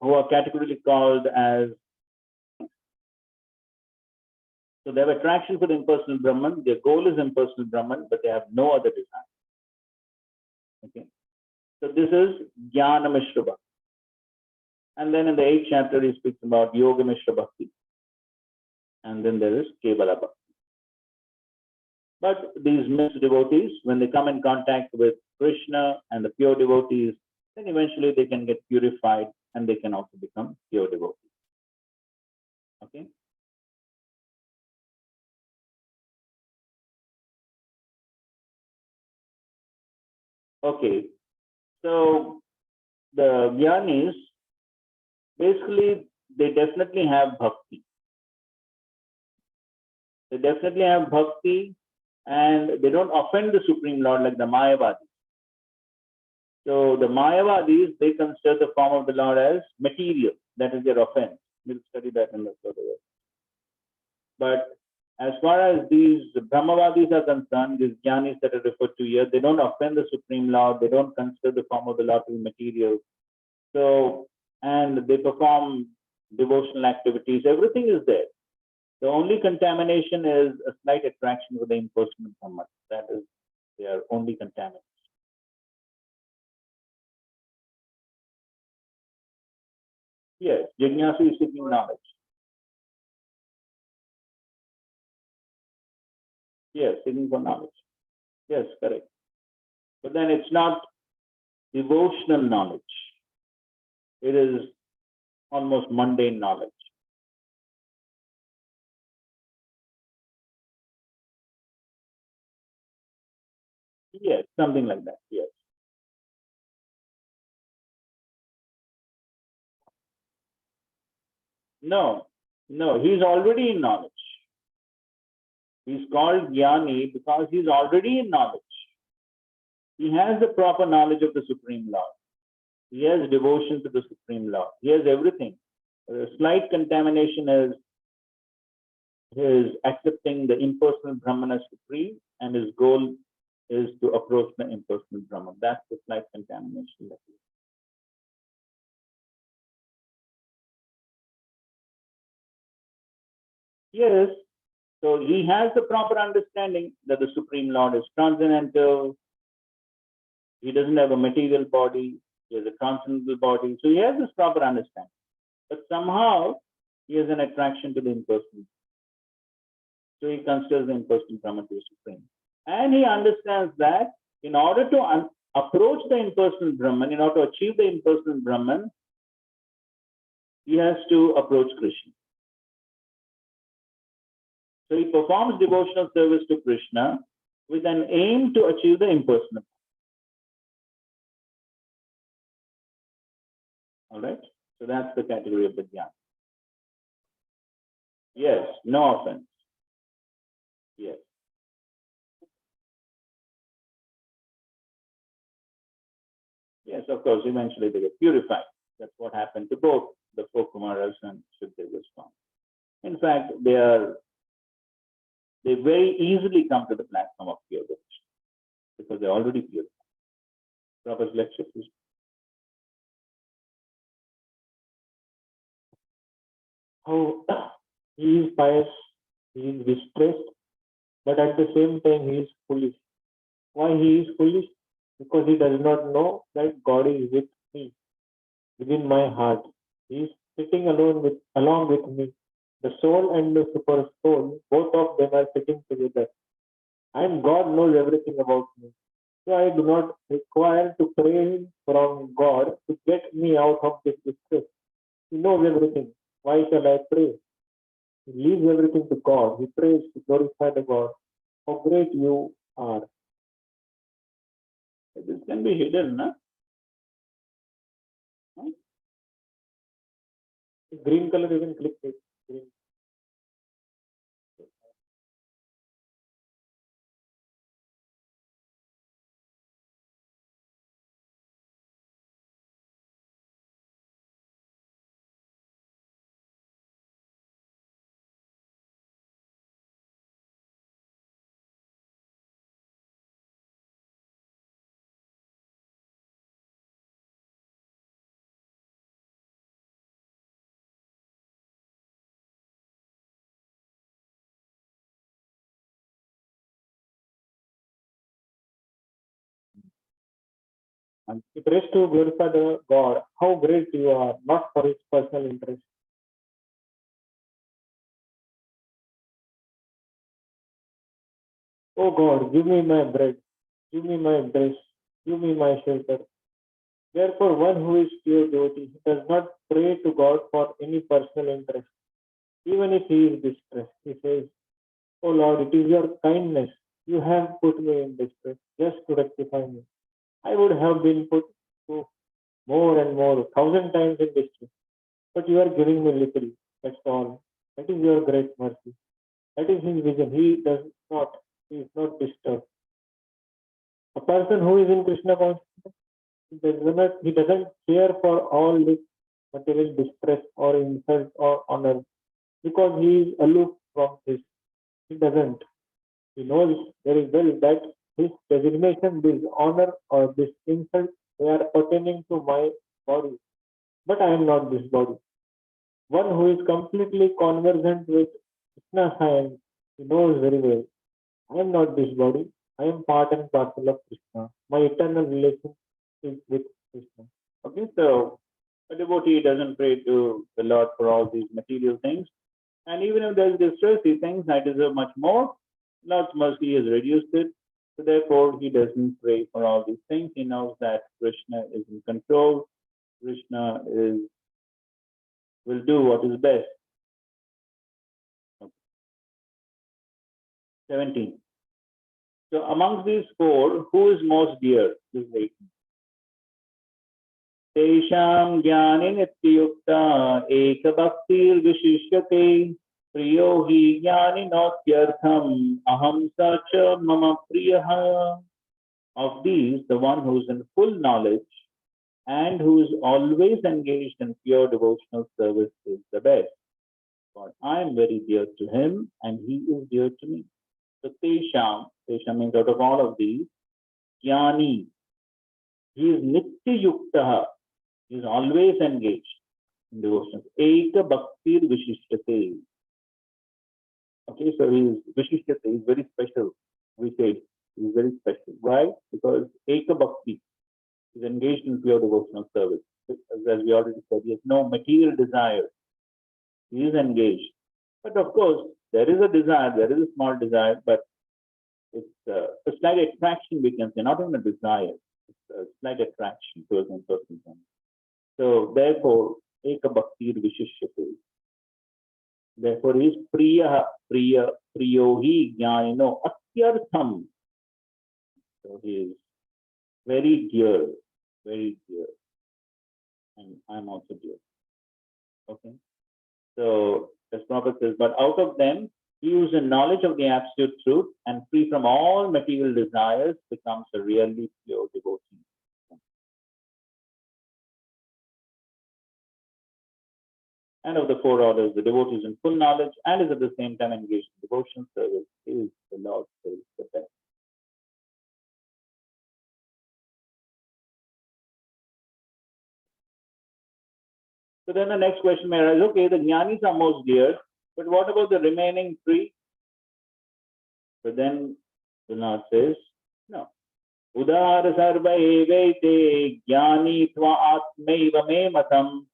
who are categorically called as. So they have attraction for the impersonal Brahman. Their goal is impersonal Brahman, but they have no other desire. Okay, so this is Jnana Mishra Bhakti. And then in the 8th chapter, he speaks about Yoga Mishra Bhakti. And then there is Kevala Bhakti. But these mixed devotees, when they come in contact with Krishna and the pure devotees, then eventually they can get purified and they can also become pure devotees. Okay. Okay, so the Jnanis, basically, they definitely have bhakti. They definitely have bhakti and they don't offend the Supreme Lord like the Mayavadis. So the Mayavadis, they consider the form of the Lord as material. That is their offense. We'll study that in the further way. But as far as these Brahmavadis are concerned, these Jnanis that are referred to here, they don't offend the Supreme Lord. They don't consider the form of the Lord to be material. So, and they perform devotional activities. Everything is there. The only contamination is a slight attraction for the impersonal Brahman. That is their only contamination. Yes, Jignasu is seeking knowledge. Yes, seeking for knowledge. Yes, correct. But then it's not devotional knowledge. It is almost mundane knowledge. Yes, something like that. Yes. No, he's already in knowledge. He's called Jnani because he's already in knowledge. He has the proper knowledge of the Supreme Lord. He has devotion to the Supreme Lord. He has everything. A slight contamination is his accepting the impersonal Brahman as supreme, and his goal is to approach the impersonal Brahman. That's the slight contamination that is. Yes, so he has the proper understanding that the Supreme Lord is transcendental. He doesn't have a material body. He has a transcendental body. So he has this proper understanding. But somehow he has an attraction to the impersonal. So he considers the impersonal Brahman to be supreme. And he understands that in order to approach the impersonal Brahman, in order to achieve the impersonal Brahman, he has to approach Krishna. So he performs devotional service to Krishna with an aim to achieve the impersonal. All right? So that's the category of the jnana. Yes, no offense. Yes. Yes, of course, eventually they get purified. That's what happened to both the four Kumaras and Shukdev Goswami. In fact, they very easily come to the platform of pure devotion because they're already pure. Prabhupada's lecture, please. How he is pious, he is distressed, but at the same time he is foolish. Why he is foolish? Because he does not know that God is with me, within my heart. He is sitting along with me. The soul and the super soul, both of them are sitting together. And God knows everything about me. So I do not require to pray from God to get me out of this distress. He knows everything. Why shall I pray? He leaves everything to God. He prays to glorify the God. How great you are. This can be hidden, no? Green color, you can click it. Green. And he prays to glorify the God. How great you are, not for his personal interest. Oh God, give me my bread, give me my dress, give me my shelter. Therefore, one who is pure devotee, he does not pray to God for any personal interest. Even if he is distressed, he says, Oh Lord, it is your kindness. You have put me in distress just to rectify me. I would have been put to more and more, 1,000 times in distress. But you are giving me little. That's all. That is your great mercy. That is his vision. He is not disturbed. A person who is in Krishna consciousness, he doesn't care for all this material distress or insult or honor because he is aloof from this. He doesn't. He knows very well that this designation, this honor or this insult, they are pertaining to my body. But I am not this body. One who is completely conversant with Krishna science, he knows very well. I am not this body. I am part and parcel of Krishna. My eternal relation is with Krishna. Okay, so a devotee doesn't pray to the Lord for all these material things. And even if there's distress, he thinks I deserve much more. Lord's mercy has reduced it. So therefore, he doesn't pray for all these things. He knows that Krishna is in control. Krishna will do what is best. Okay. 17. So amongst these four, who is most dear? This is 18. Tesham jnani nityukta eka bhaktir vishishyate priyo hi jnani notyartham aham sacha mama priyaha. Of these, the one who is in full knowledge and who is always engaged in pure devotional service is the best. For I am very dear to him and he is dear to me. So Tesham means out of all of these, Jnani, he is Nitya Yuktaha, he is always engaged in devotions. Eka Bhaktir Vishishtate. Okay, so he is Vishishtate, he is very special. We say he is very special. Why? Because Eka Bhakti is engaged in pure devotional service. As we already said, he has no material desire. He is engaged. But of course, there is a desire, there is a small desire, but it's a slight attraction, we can say, not even a desire. It's a slight attraction towards one person. So therefore, Eka Bhakti Vishishyate. Therefore, he is Priyohi Jnanino Atyartham. So he is very dear, and I'm also dear. Okay. So as Prabhupada says, but out of them, he who is in knowledge of the absolute truth and free from all material desires becomes a really pure devotee. And of the four orders, the devotee is in full knowledge and is at the same time engaged in devotional service is the Lord says the best. So then the next question may arise, okay, the jnanis are most dear, but what about the remaining three? So then the Lord says, no. Udara sarva evete jnani tva atmaiva me matam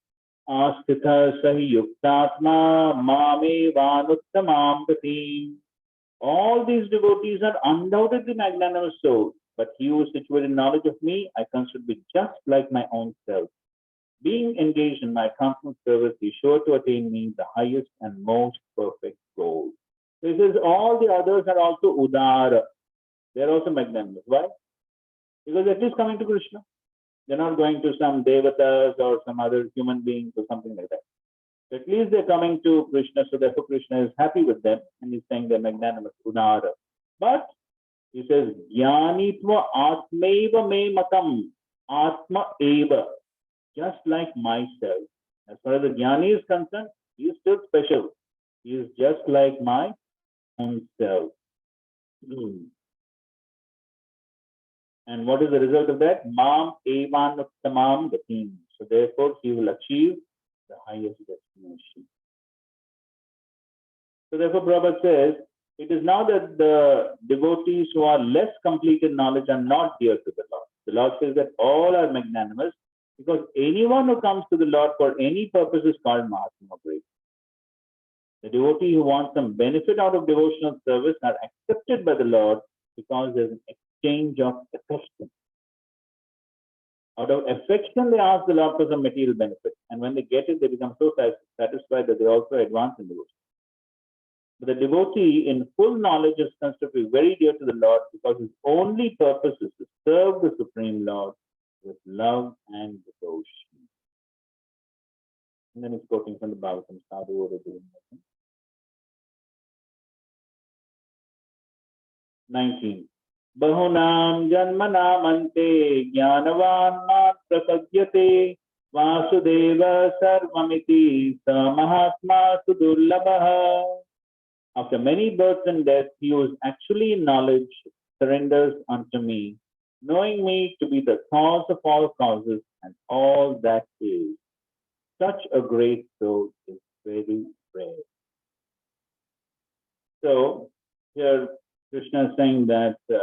astitha sahi yuktatma mame vanuttamam gatim. All these devotees are undoubtedly magnanimous souls, but he who is situated in knowledge of me, I consider to be just like my own self. Being engaged in my constant service, he is sure to attain me the highest and most perfect goal. So he says all the others are also udara. They are also magnanimous. Why? Because they're at least coming to Krishna. They're not going to some devatas or some other human beings or something like that. So at least they're coming to Krishna, so therefore Krishna is happy with them, and he's saying they're magnanimous, udara. But he says, Jnanitva atmaiva me matam, atma eva. Just like myself. As far as the jnani is concerned, he is still special. He is just like my own self. And what is the result of that? Mam evan uttamam gatim. So therefore, he will achieve the highest destination. So therefore, Prabhupada says, it is now that the devotees who are less complete in knowledge are not dear to the Lord. The Lord says that all are magnanimous, because anyone who comes to the Lord for any purpose is called Mahatma Great. The devotee who wants some benefit out of devotional service are accepted by the Lord because there's an exchange of affection. Out of affection, they ask the Lord for some material benefit. And when they get it, they become so satisfied that they also advance in devotion. But the devotee in full knowledge is considered to be very dear to the Lord because his only purpose is to serve the Supreme Lord with love and devotion. And then he's quoting from the Bhagavatam, Sadhu 19. Bahunam janmanam ante jnanavan matra sadyate vasudeva sarvamiti sa mahatma sudurlabha. After many births and deaths, he who is actually in knowledge surrenders unto me, knowing me to be the cause of all causes and all that is. Such a great soul is very rare. So here Krishna is saying that so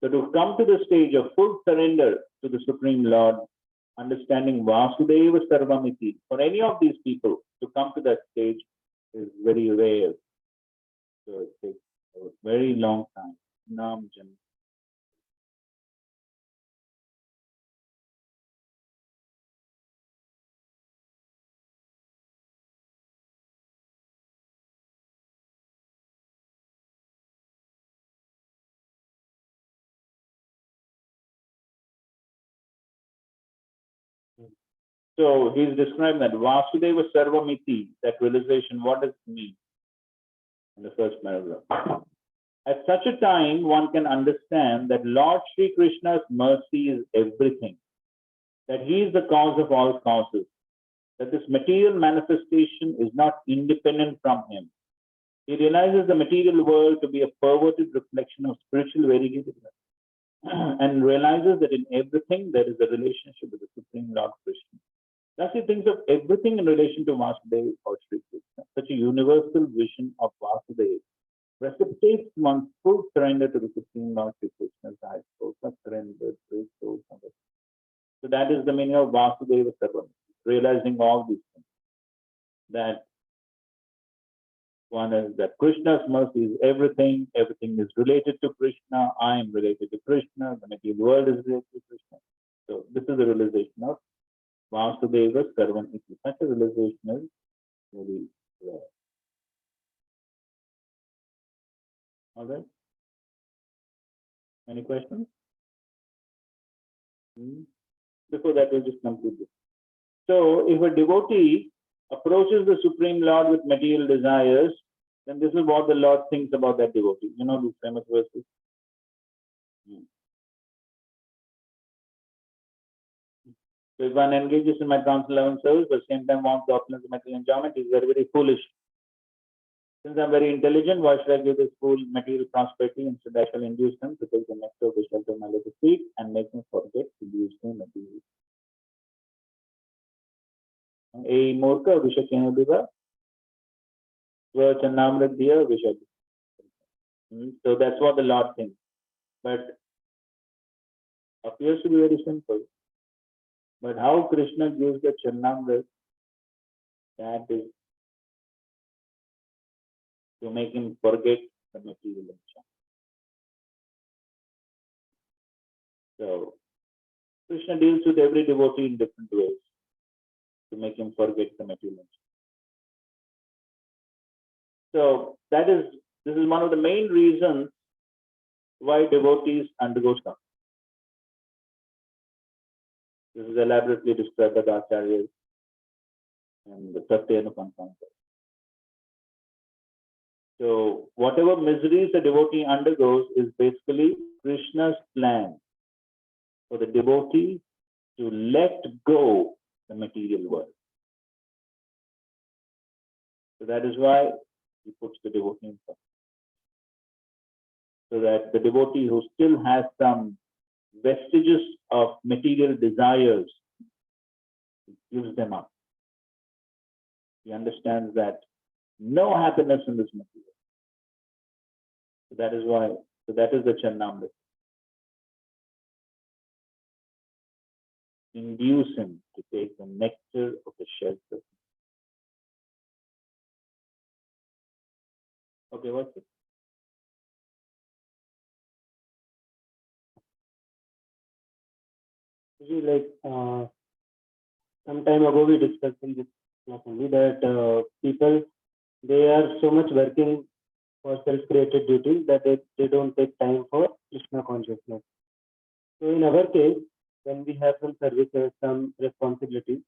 to come to the stage of full surrender to the Supreme Lord, understanding Vasudeva Sarvamiti, for any of these people to come to that stage is very rare. So it takes a very long time. Nam Jan. So he's describing that Vasudeva Sarvamiti, that realization, what does it mean? In the first paragraph. At such a time, one can understand that Lord Sri Krishna's mercy is everything, that he is the cause of all causes, that this material manifestation is not independent from him, He realizes the material world to be a perverted reflection of spiritual variegated and realizes that in everything there is a relationship with the Supreme Lord Krishna. Thus he thinks of everything in relation to Vasudeva or Sri Krishna. Such a universal vision of Vasudeva precipitates one's full surrender to the Supreme Lord Sri Krishna's high source of surrender, great source. So that is the meaning of Vasudeva Sarvam, realizing all these things. That one is that Krishna's mercy is everything, everything is related to Krishna, I am related to Krishna, the material world is related to Krishna. So this is the realization of Vasudeva Sarvam. Such a realization is very rare. All right. Any questions? Before that, we'll just conclude this. So, if a devotee approaches the Supreme Lord with material desires, then this is what the Lord thinks about that devotee. You know these famous verses. So, if one engages in my counsel level service, but at the same time wants the opulence of material enjoyment, is very, very foolish. Since I'm very intelligent, why should I give this fool material prosperity? Instead, I shall induce him to take the nectar of the shelter of my lotus feet and make him forget to use the material. A Murka Vishakena Diva, Svachanamradhya Vishak. So that's what the Lord thinks. But appears to be very simple. But how Krishna gives the Charnamrit, that is to make him forget the material enjoyment. So Krishna deals with every devotee in different ways to make him forget the material enjoyment. So this is one of the main reasons why devotees undergo suffering. This is elaborately described by the Acharyas and the Satyanupantam. So whatever miseries a devotee undergoes is basically Krishna's plan for the devotee to let go the material world. So that is why he puts the devotee in suffering. So that the devotee who still has some vestiges of material desires, he gives them up. He understands that no happiness in this material. So that is why, so that is the Charnamrit. Induce him to take the nectar of the shelter. Okay, what's it? Like some time ago we discussed in this class only that people, they are so much working for self-created duties that they don't take time for Krishna consciousness. So in our case, when we have some services, some responsibilities,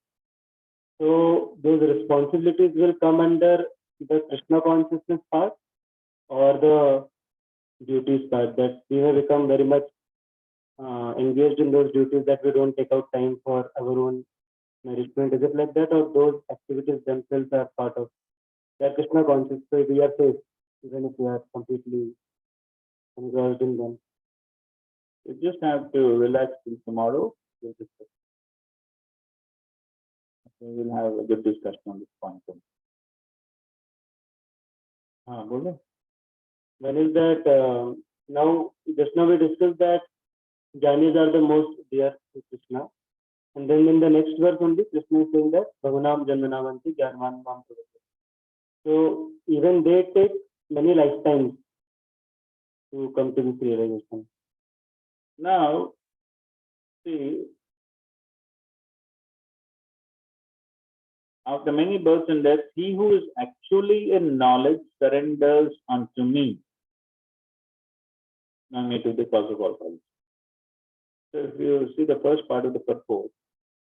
so those responsibilities will come under the Krishna consciousness part or the duties part, that we have become very much engaged in those duties that we don't take out time for our own nourishment. Is it like that, or those activities themselves are part of that Krishna consciousness? So we are safe even if we are completely engrossed in them. You just have to relax till tomorrow. We'll discuss. Okay, we'll have a good discussion on this point. One is that now just now we discussed that Jnanis are the most dear to Krishna. And then in the next verse only, Krishna is saying that Bhavanam Janmanavanti Jnanvan Mam Purvate. So even they take many lifetimes to come to this realization. Now, see, after many births and deaths, he who is actually in knowledge surrenders unto me. Me to the cause of all things. So if you see the first part of the purport,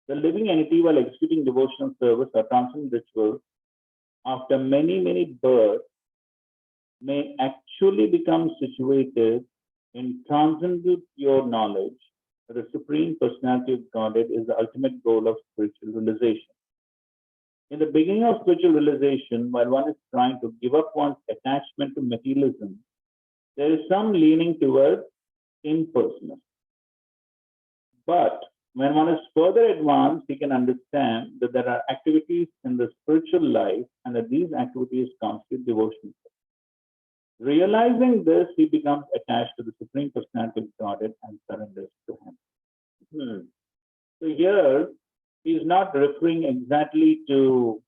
the living entity while executing devotional service or transcendent rituals, after many, many births, may actually become situated in transcendental pure knowledge that the Supreme Personality of Godhead is the ultimate goal of spiritual realization. In the beginning of spiritual realization, while one is trying to give up one's attachment to materialism, there is some leaning towards impersonalism. But when one is further advanced, he can understand that there are activities in the spiritual life and that these activities constitute devotion. Realizing this, he becomes attached to the Supreme Personality of Godhead and surrenders to Him. So here, he is not referring exactly to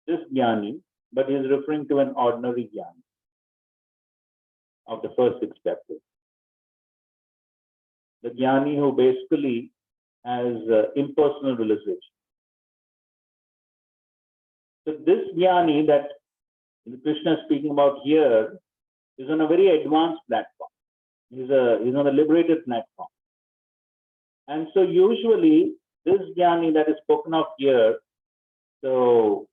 this jnani, but he is referring to an ordinary jnani of the first 6 chapters. The jnani who basically has impersonal realization. So this jnani that Krishna is speaking about here is on a very advanced platform. He's on a liberated platform. And so usually this jnani that is spoken of here, so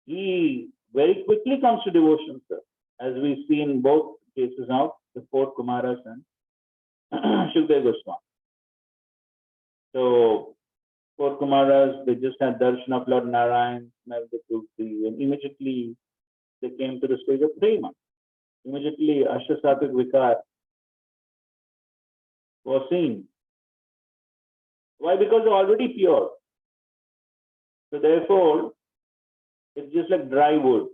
he very quickly comes to devotion, sir, as we see in both cases of the 4 Kumaras and Shukdev Goswami. So 4 Kumaras, they just had darshan of Lord Narayan, smelled the Tulsi, and immediately they came to the stage of prema. Immediately Ashtasattvic Vikar was seen. Why? Because they're already pure. So therefore, it's just like dry wood.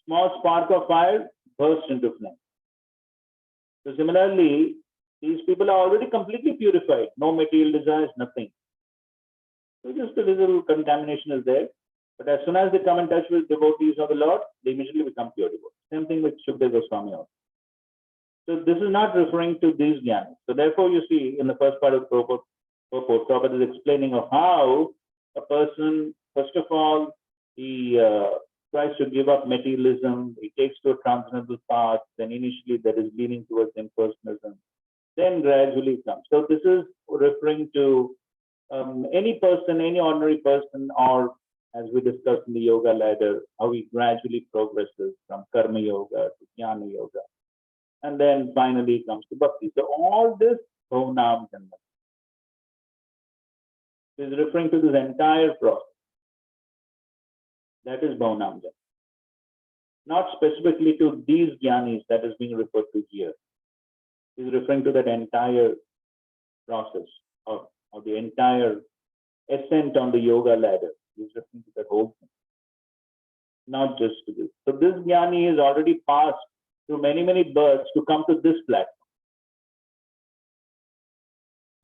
Small spark of fire bursts into flame. So similarly, these people are already completely purified. No material desires, nothing. So just a little contamination is there. But as soon as they come in touch with devotees of the Lord, they immediately become pure devotees. Same thing with Shukdev Goswami also. So this is not referring to these jnanis. So therefore, you see in the first part of the purport, Prabhupada is explaining of how a person, first of all, he tries to give up materialism, he takes to a transcendental path, then initially there is leaning towards impersonalism, then gradually comes. So this is referring to any person, any ordinary person, or as we discussed in the yoga ladder, how he gradually progresses from karma yoga to jnana yoga. And then finally comes to bhakti. So all this bhavanam janma is referring to this entire process. That is bhavanam janma. Not specifically to these jnanis that is being referred to here. It is referring to that entire process of the entire ascent on the yoga ladder. It is referring to that whole thing. Not just to this. So this jnani is already passed through many, many births to come to this platform.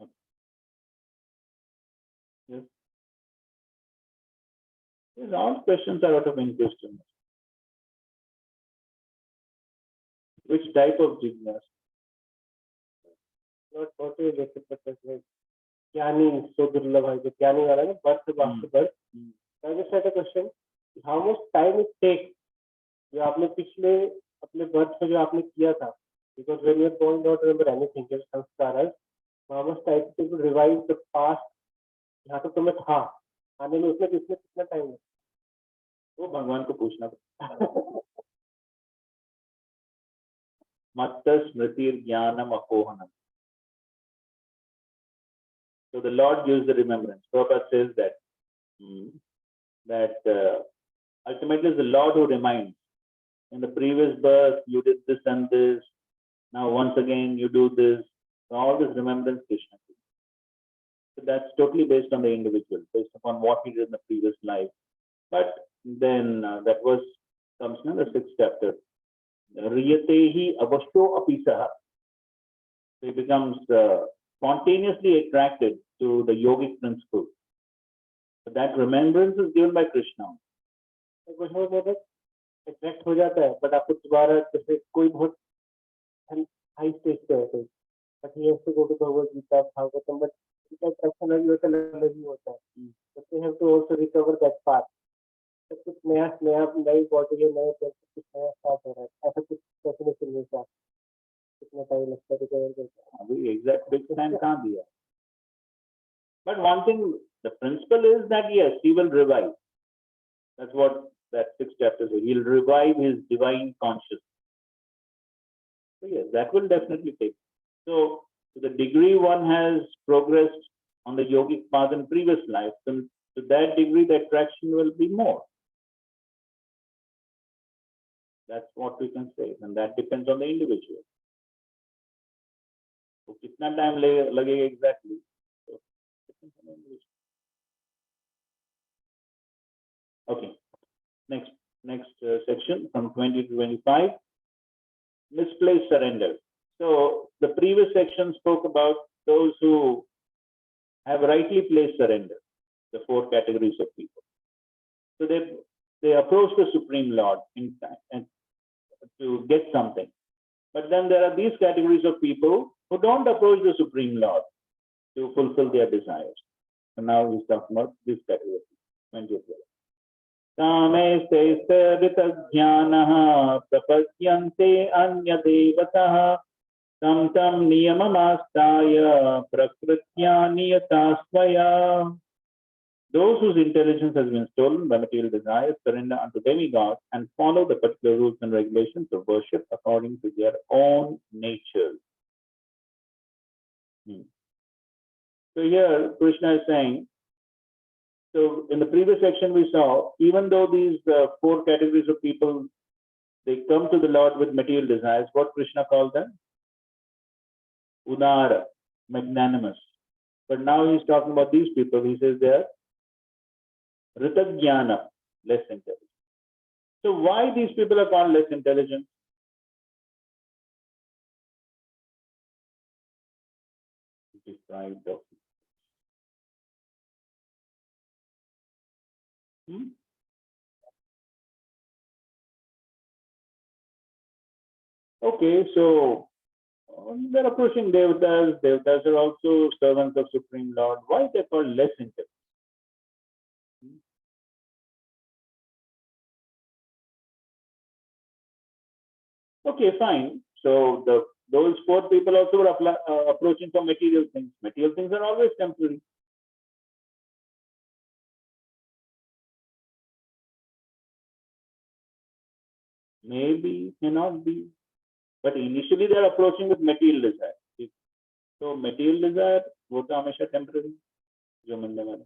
Okay. Yes. These all questions are out of interest to me. Which type of jnana? Not totally related, but like jnani is so durlabh. The jnani wala na birth after birth. I just had a question. How much time it takes? जो आपने पिछले अपने birth में जो आपने किया था, because when you're born, don't remember anything, just samskaras. How much time it takes to revive the past? यहाँ तक तो मैं था, आने में उसमें कितना time है? वो भगवान को पूछना पड़ता। मत्त स्मृतिर ज्ञानम अपोहनम. So the Lord gives the remembrance. Prabhupada says that ultimately it's the Lord who reminds. In the previous birth, you did this and this. Now once again, you do this. So all this remembrance Krishna. So that's totally based on the individual, based upon what he did in the previous life. But then that verse comes in the 6th chapter. Riyatehi avashto apisaha. So he becomes spontaneously attracted to the yogic principle. So that remembrance is given by Krishna. कुछ हो जाता है, attract हो जाता है, but आपको दोबारा जैसे कोई बहुत high stage पे है, but he has to go to Bhagavad Gita, Bhagavatam, but that attraction अलग ही होता है. But they have to also recover that path. तो कुछ नई body है, नए कुछ नया start हो रहा है, ऐसा कुछ definition नहीं था. कितना time लगता है recover करने. अभी exact big time कहाँ दिया? But one thing, the principle is that yes, he will revive. That's what that 6th chapter says. He'll revive his divine consciousness. So yes, that will definitely take. So to the degree one has progressed on the yogic path in previous life, then to that degree, the attraction will be more. That's what we can say, and that depends on the individual. So, kitna time lagega exactly? So, depends on the individual. Okay, next section from 20 to 25, misplaced surrender. So the previous section spoke about those who have rightly placed surrender, the 4 categories of people. So they approach the Supreme Lord in time and to get something. But then there are these categories of people who don't approach the Supreme Lord to fulfill their desires. So now he's talking about this category. 20. कामेस्तैस्तरितज्ञानः प्रपद्यन्ते अन्यदेवतः तं तं नियममास्ताय प्रकृत्या नियता स्वया. Those whose intelligence has been stolen by material desires surrender unto demigods and follow the particular rules and regulations of worship according to their own nature. So here Krishna is saying, so in the previous section we saw, even though these 4 categories of people, they come to the Lord with material desires, what Krishna called them? Udara, magnanimous. But now he's talking about these people. He says they are Ritadhyana, less intelligent. So why these people are called less intelligent? Deprived of. Okay, so they're approaching devatas. Devatas are also servants of Supreme Lord. Why are they called less intelligent? Okay, fine. So those 4 people also were approaching for material things. Material things are always temporary. Maybe, may not be. But initially they are approaching with material desire. So material desire, वो तो हमेशा temporary, जो मिलने वाला.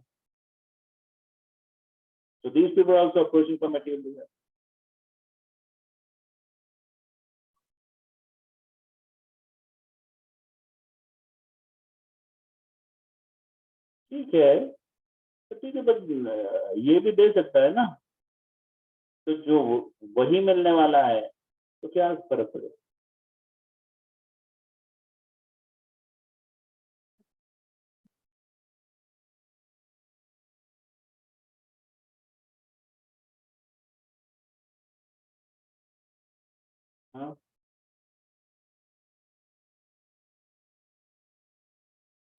So these people are also approaching for material desire. ठीक है, but ये भी दे सकता है ना. तो जो वही मिलने वाला है, तो क्या फर्क पड़ेगा? हाँ.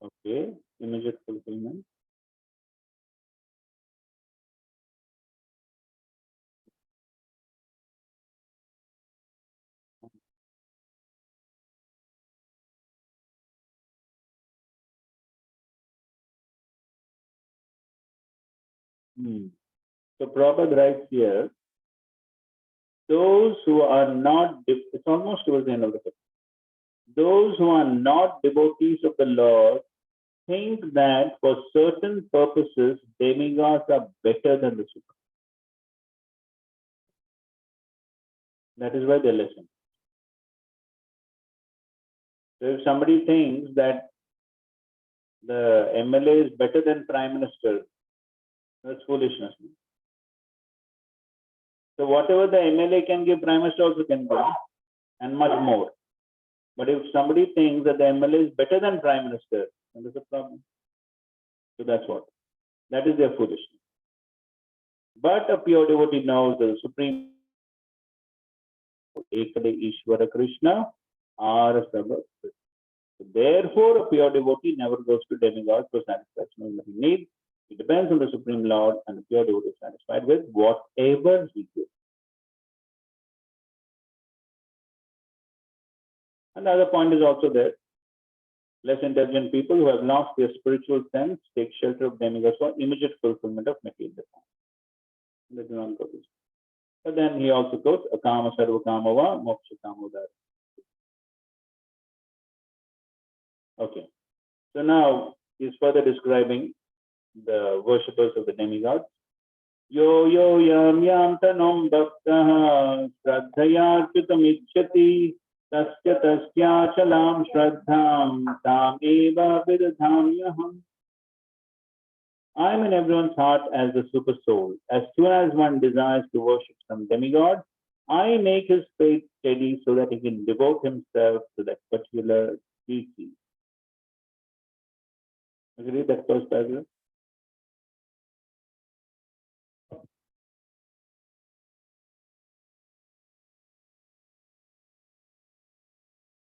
Okay, immediate fulfillment. So Prabhupada writes here, those who are not, it's almost towards the end of the book. Those who are not devotees of the Lord think that for certain purposes, demigods are better than the Supreme. That is why they listen. So if somebody thinks that the MLA is better than Prime Minister, that's foolishness. So whatever the MLA can give, Prime Minister also can give, and much more. But if somebody thinks that the MLA is better than Prime Minister, then there's a problem. So that's what. That is their foolishness. But a pure devotee knows the Supreme Ekade Ishvara Krishna are Sabha. So therefore, a pure devotee never goes to demigods for satisfaction of he needs. It depends on the Supreme Lord, and the pure devotee is satisfied with whatever he gives. Another point is also there. Less intelligent people who have lost their spiritual sense take shelter of demigods for immediate fulfillment of material desires. They do not go this. But then he also quotes Akama Sarva Kama Va Moksha Kama Udara. Okay. So now he's further describing the worshippers of the demigods. Yo yo yam yam tanum bhaktaha shraddhayarpitamichyati tasya tasya chalam shraddham tam eva vidadhamyaham. I am in everyone's heart as the super soul. As soon as one desires to worship some demigod, I make his faith steady so that he can devote himself to that particular deity. Agree that first paragraph?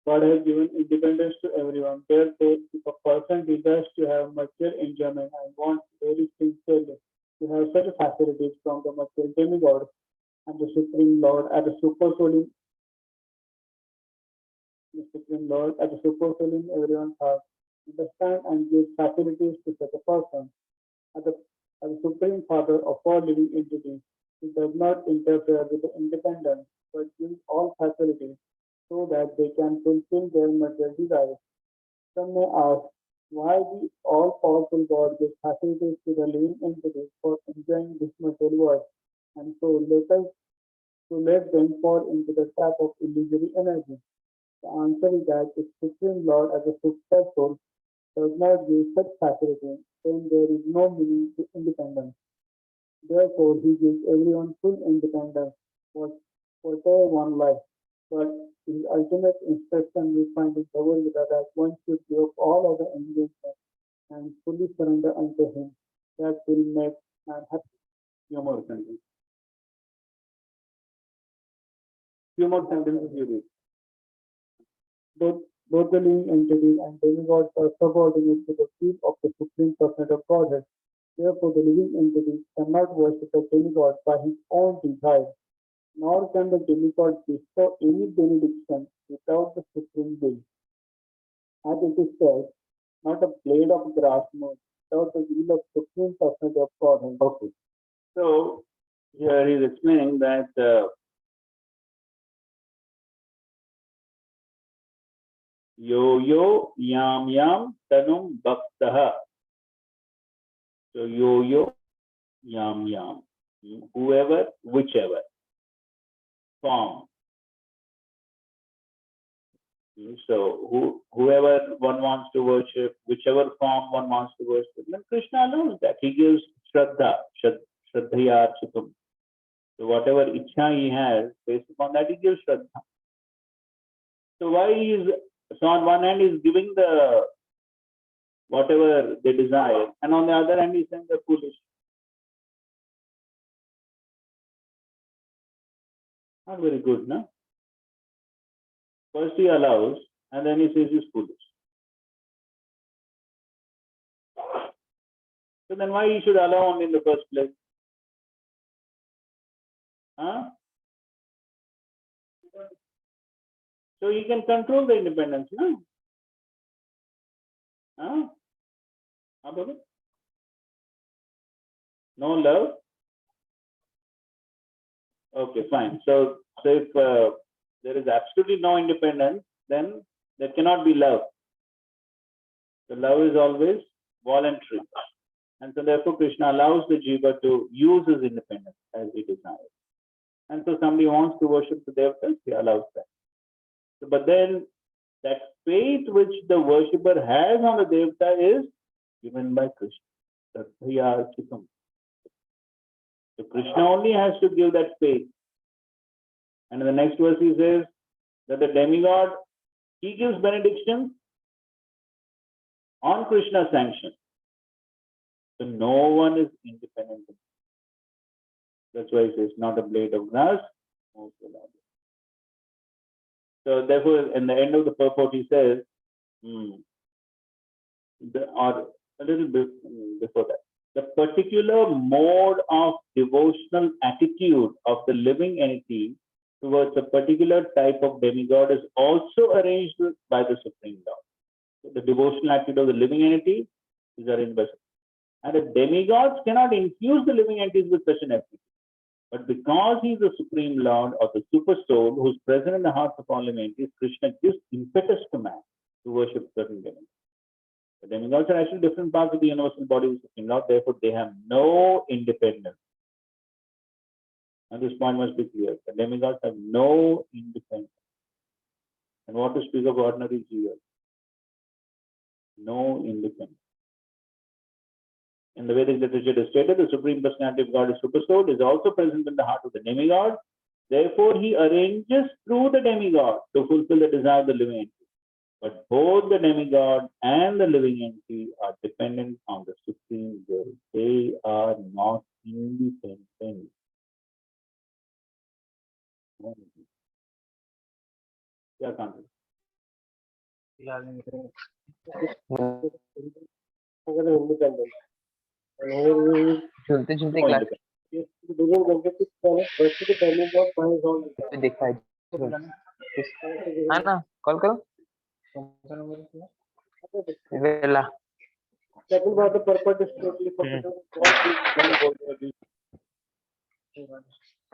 God has given independence to everyone. Therefore, if a person desires to have material enjoyment and wants very sincerely to have such facilities from the material demigod and the Supreme Lord as the super soul in the Supreme Lord as the super soul in everyone's heart, understand and give facilities to such a person as the Supreme Father of all living entities. He does not interfere with the independence, but gives all facilities so that they can fulfill their material desires. Some may ask, why the all-powerful God gives facilities to the living entities for enjoying this material world, and let them fall into the trap of illusory energy? The answer is that if Supreme Lord as a super soul does not give such facility, then there is no meaning to independence. Therefore, he gives everyone full independence, whatever one likes. But his ultimate instruction we find in Bhagavad Gita that one should give up all other engagements and fully surrender unto him. That will make man happy. Few more sentences. Few more sentences you read. Both the living entities and demigods are subordinate to the feet of the Supreme Personality of Godhead. Therefore, the living entity cannot worship the demigod by his own desire, nor can the demigod bestow any benediction without the supreme will. As it is said, not a blade of grass moves without the will of Supreme Personality of Godhead. Okay. So here he is explaining that yo yo yam yam tanum bhaktaha. So yo yo yam yam, whoever, whichever form. So whoever one wants to worship, whichever form one wants to worship, then Krishna knows that. He gives shraddha, shraddhaya chitam. So whatever ichha he has, based upon that he gives shraddha. So why is, so on one hand he's giving the whatever they desire, and on the other hand he's saying they're foolish. Not very good, no? First he allows, and then he says he's foolish. So then why he should allow him in the first place? Huh? So he can control the independence, no? Huh? How about it? No love? Okay, fine. So if there is absolutely no independence, then there cannot be love. The love is always voluntary. And so therefore Krishna allows the jiva to use his independence as he desires. And so somebody wants to worship the devatas, he allows that. So, but then that faith which the worshipper has on the devata is given by Krishna. So Krishna only has to give that faith. And in the next verse he says that the demigod, he gives benediction on Krishna's sanction. So no one is independent. That's why he says, not a blade of grass. So therefore, in the end of the purport, he says, or a little bit before that, the particular mode of devotional attitude of the living entity towards a particular type of demigod is also arranged by the Supreme Lord. So the devotional attitude of the living entity is arranged by Supreme. And the demigods cannot infuse the living entities with such an attitude. But because he is the Supreme Lord or the Super Soul who is present in the hearts of all living entities, Krishna gives impetus to man to worship certain demigods. The demigods are actually different parts of the universal body of the Supreme Lord, therefore they have no independence. And this point must be clear. The demigods have no independence. And what to speak of ordinary jivas? No independence. In the Vedic literature, it is stated the Supreme Personality of God is Super Soul, is also present in the heart of the demigod. Therefore, he arranges through the demigod to fulfill the desire of the living entity. But both the demigod and the living entity are dependent on the Supreme Will. They are not independent. Yeah, Kanti. Independent. झूलते झूलते No class independence. During Venkateshwar Planet, versus the demigod by his own desire. में देखा है हाँ ना call करो वेला Second part, the purpose is totally focused on what we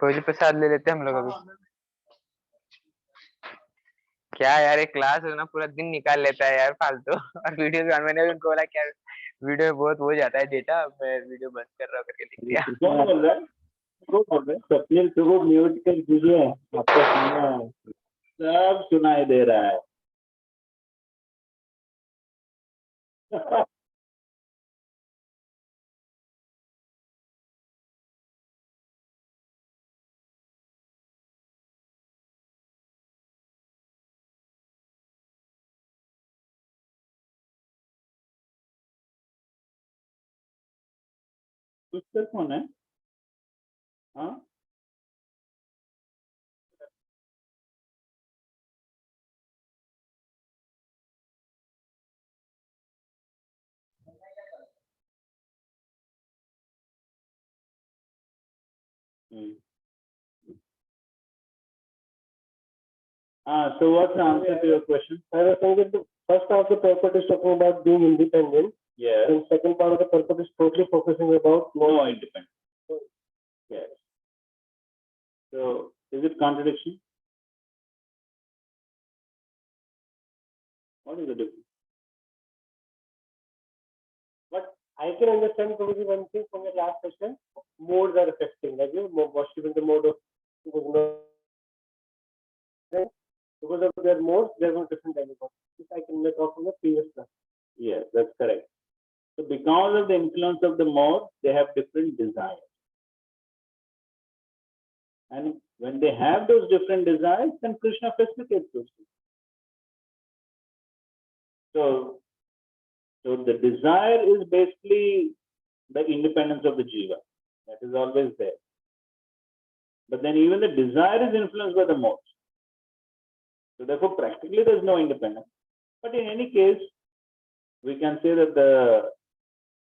फौजी प्रसाद ले लेते हैं हम लोग अभी क्या यार एक क्लास है ना पूरा दिन निकाल लेता है यार फालतू और वीडियो भी मैंने भी उनको बोला क्या वीडियो में बहुत हो जाता है डेटा मैं वीडियो बंद कर रहा हूँ करके लिख दिया कौन बोल रहा है? कौन बोल रहे हैं? स्वप्निल को म्यूट कर दीजिए, आपको सुनना है, सब सुनाई दे रहा है. पुस्तक कौन है? हाँ so what's the answer to your question? I was saying that the first part of the purpose is talking about being independent. Yes. And second part of the purpose is totally focusing about No independence. Yes. So is it contradiction? What is the difference? But I can understand probably one thing from the last session. Modes are affecting, like you know, worshiping the mode of because of their modes, they're going different demigods. This I can make out from the previous class. Yes, that's correct. So because of the influence of the mode, they have different desires. And when they have those different desires, then Krishna facilitates those things. So the desire is basically the independence of the jiva. That is always there. But then even the desire is influenced by the modes. So therefore, practically there's no independence. But in any case, we can say that the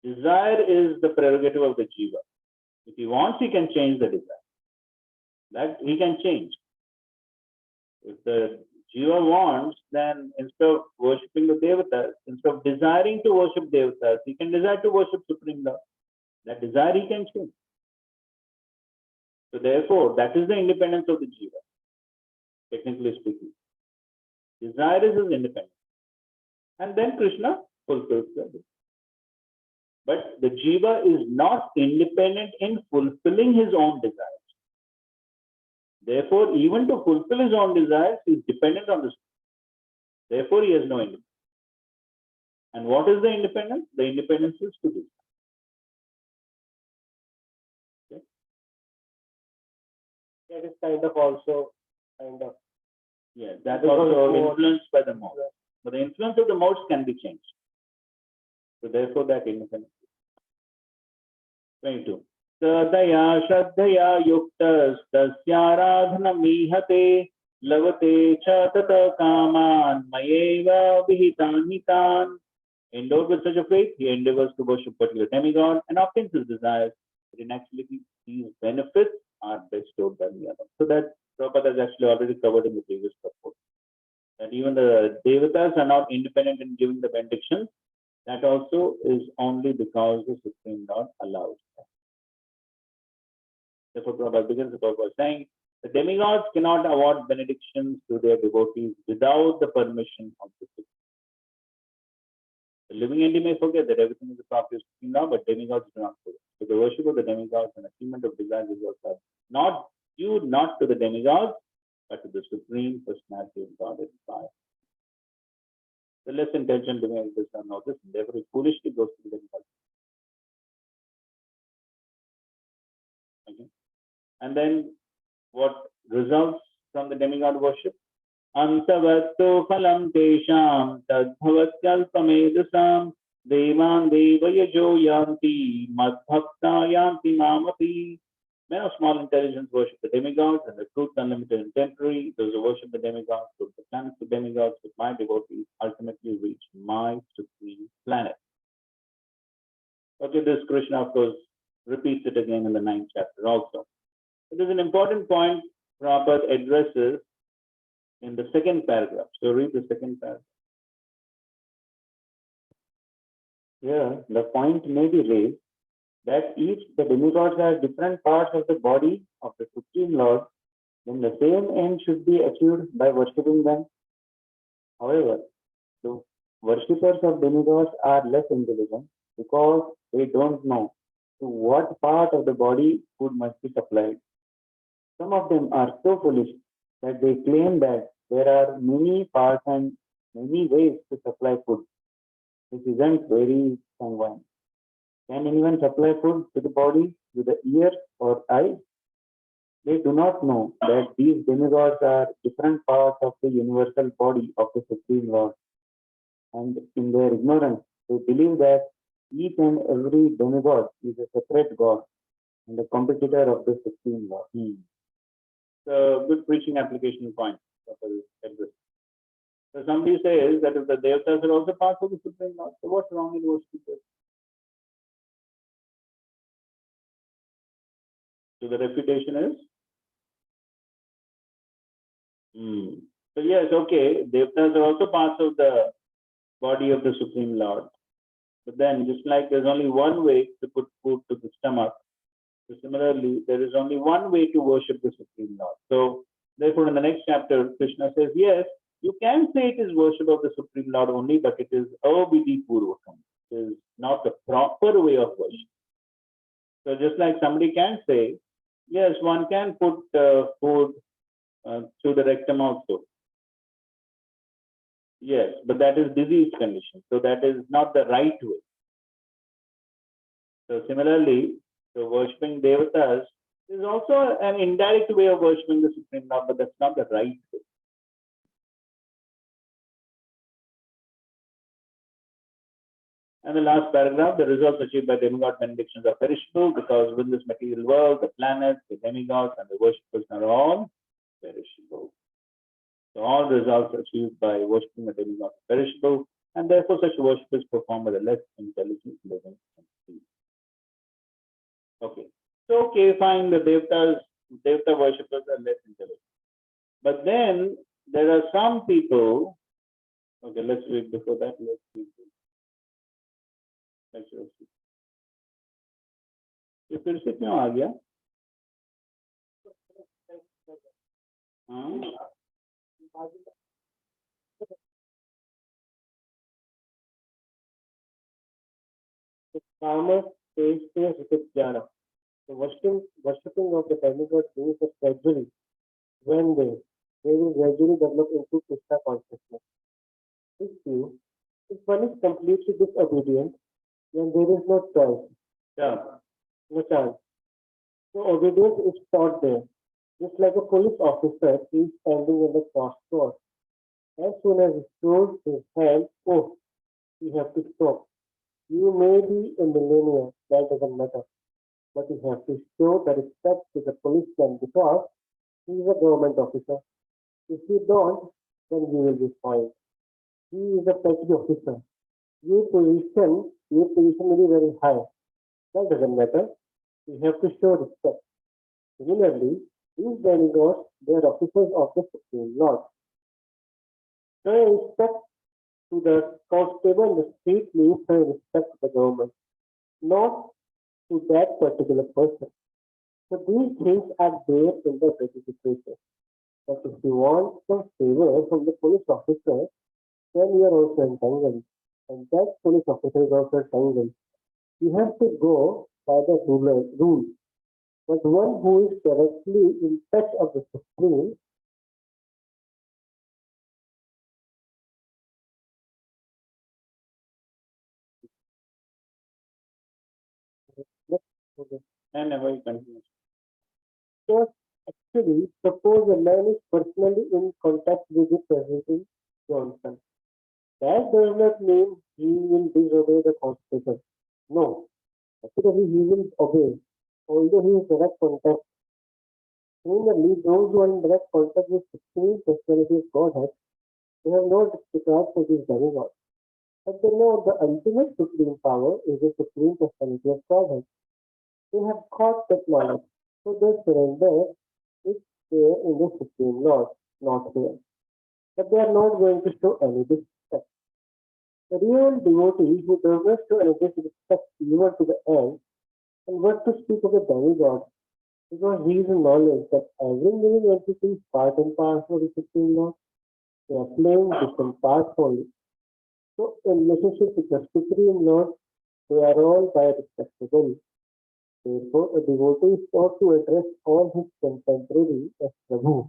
desire is the prerogative of the jiva. If he wants, he can change the desire. That he can change. If the jiva wants, then instead of worshipping the devatas, instead of desiring to worship devatas, he can desire to worship Supreme Lord. That desire he can change. So therefore, that is the independence of the jiva, technically speaking. Desire is his independence. And then Krishna fulfills the. But the jiva is not independent in fulfilling his own desires. Therefore, even to fulfill his own desires, he is dependent on this. Therefore, he has no independence. And what is the independence? The independence is to do. Okay? That is kind of also Yeah, that is also influenced by the modes. But the influence of the modes can be changed. So therefore, that independence. 22. Sadaya Shraddhaya Yuktas Tasyaradhanamihate Lavate cha tata kaman mayeva vihitanitan. Endowed with such a faith, he endeavors to worship particular demigod and obtains his desires. But in actuality, these benefits are bestowed by the other. So that Prabhupada has actually already covered in the previous purport. That even the devatas are not independent in giving the benedictions. That also is only because the Supreme Lord allows that. Therefore, Prabhupada begins the purport saying, the demigods cannot award benedictions to their devotees without the permission of the Supreme. The The living entity may forget that everything is a property of Supreme Lord, but demigods do not forget. So the worship of the demigods and achievement of divine results are not due not to the demigods, but to the Supreme Personality of God Himself. The less intelligent demigods does not know this, and therefore it foolishly goes to the demigods. Okay. And then what results from the demigod worship? Antavatto phalam tesham tadbhavatyalpamedasam devan devayajo yanti madbhakta yanti mamapi. Men of small intelligence worship the demigods, and the truth unlimited and temporary. Those who worship the demigods, put the planets to demigods, with my devotees ultimately reach my supreme planet. Okay, this Krishna, of course, repeats it again in the 9th chapter also. It is an important point Prabhupada addresses in the 2nd paragraph. So read the 2nd paragraph. Here, the point may be raised that each the demigods are different parts of the body of the Supreme Lord, then the same end should be achieved by worshipping them. However, the worshippers of demigods are less intelligent because they don't know to what part of the body food must be supplied. Some of them are so foolish that they claim that there are many parts and many ways to supply food, which isn't very sanguine. Can anyone supply food to the body with the ears or eyes? They do not know that these demigods are different parts of the universal body of the Supreme Lord. And in their ignorance, they believe that each and every demigod is a separate god and a competitor of the Supreme Lord. So good preaching application point. So somebody says that if the Devatas are also parts of the Supreme Lord, so what's wrong in worshiping them? So the refutation is? So yes, okay, Devatas are also parts of the body of the Supreme Lord. But then, just like there's only one way to put food to the stomach, so similarly, there is only one way to worship the Supreme Lord. So, therefore, in the next chapter, Krishna says, yes, you can say it is worship of the Supreme Lord only, but it is avidi purvakam. It is not the proper way of worship. So, just like somebody can say, yes, one can put food through the rectum also. Yes, but that is disease condition. So that is not the right way. So similarly, so worshipping Devatas is also an indirect way of worshipping the Supreme Lord, but that's not the right way. And the last paragraph, the results achieved by demigod benedictions are perishable because within this material world, the planets, the demigods, and the worshippers are all perishable. So all results achieved by worshipping the demigod are perishable, and therefore such worshippers perform with a less intelligent living entity. Okay. So okay, fine, the Devata worshippers are less intelligent. But then there are some people, okay, let's read before that, let's read. Let's read. ये फिर से क्यों आ गया? Karma is jnana. The worshipping of the demigod beings is gradually, when they will gradually develop into Krishna consciousness. This view, if one is completely disobedient, then there is no choice. Yeah. No chance. So obedience is taught there. Just like a police officer, he is standing in the crossroad. As soon as he shows his hand, oh, you have to stop. You may be a millionaire, that doesn't matter. But you have to show the respect to the policeman because he is a government officer. If you don't, then you will be fined. He is a petty officer. Your position may be very high. That doesn't matter. You have to show respect. Similarly, these demigods, they are officers of the Supreme Lord. Show respect to the constable in the street means show respect to the government, not to that particular person. So these things are there in the certification. But if you want some favor from the police officer, then you are also entangled. And that police officer is also tangled. You have to go by the rule. But one who is directly in touch of the Supreme And never continues. so actually, suppose a man is personally in contact with the President Johnson. That does not mean he will disobey the Constitution. No, actually he will obey, although he is direct contact. Similarly, those who are in direct contact with Supreme Personality of Godhead, they have no regard for this demigod. But they know the ultimate supreme power is the Supreme Personality of Godhead. They have caught that knowledge, so they surrender it there in the Supreme Lord, not here. But they are not going to show any disrespect. The real devotee who does not show any disrespect even to the end, and what to speak of a demigod, because he is in knowledge that every living entity is part and parcel of the Supreme Lord. They are playing different parts only. So, in relationship with the Supreme Lord, they are all by respectable. Therefore, a devotee is taught to address all his contemporaries as Prabhu,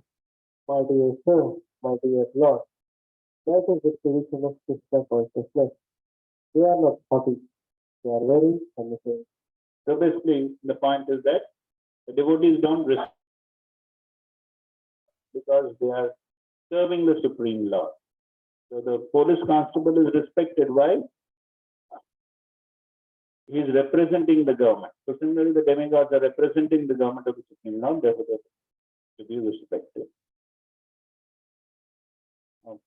my dear Sir, my dear Lord. That is the tradition of Krishna consciousness. They are not haughty, they are very unnecessary. So basically, the point is that the devotees don't respect because they are serving the Supreme Lord. So the police constable is respected. Why? He is representing the government. So similarly, the demigods are representing the government of the Supreme Lord. Therefore, they to be respected. Okay.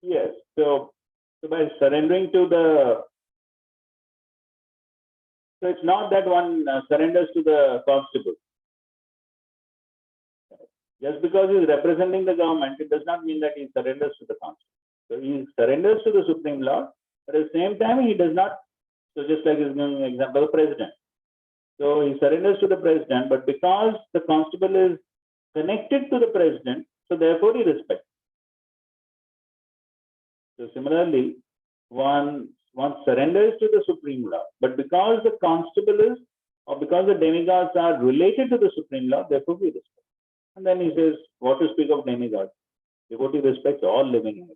Yes. So by surrendering to the, so it's not that one surrenders to the constable. Just because he is representing the government, it does not mean that he surrenders to the constable. So he surrenders to the Supreme Lord, but at the same time, he does not. So just like is an example, the president. So he surrenders to the president, but because the constable is connected to the president, so therefore he respects. So similarly, one surrenders to the Supreme Lord, but because the constable is, or because the demigods are related to the Supreme Lord, therefore we respect. And then he says, what to speak of demigods? Devotee respects all living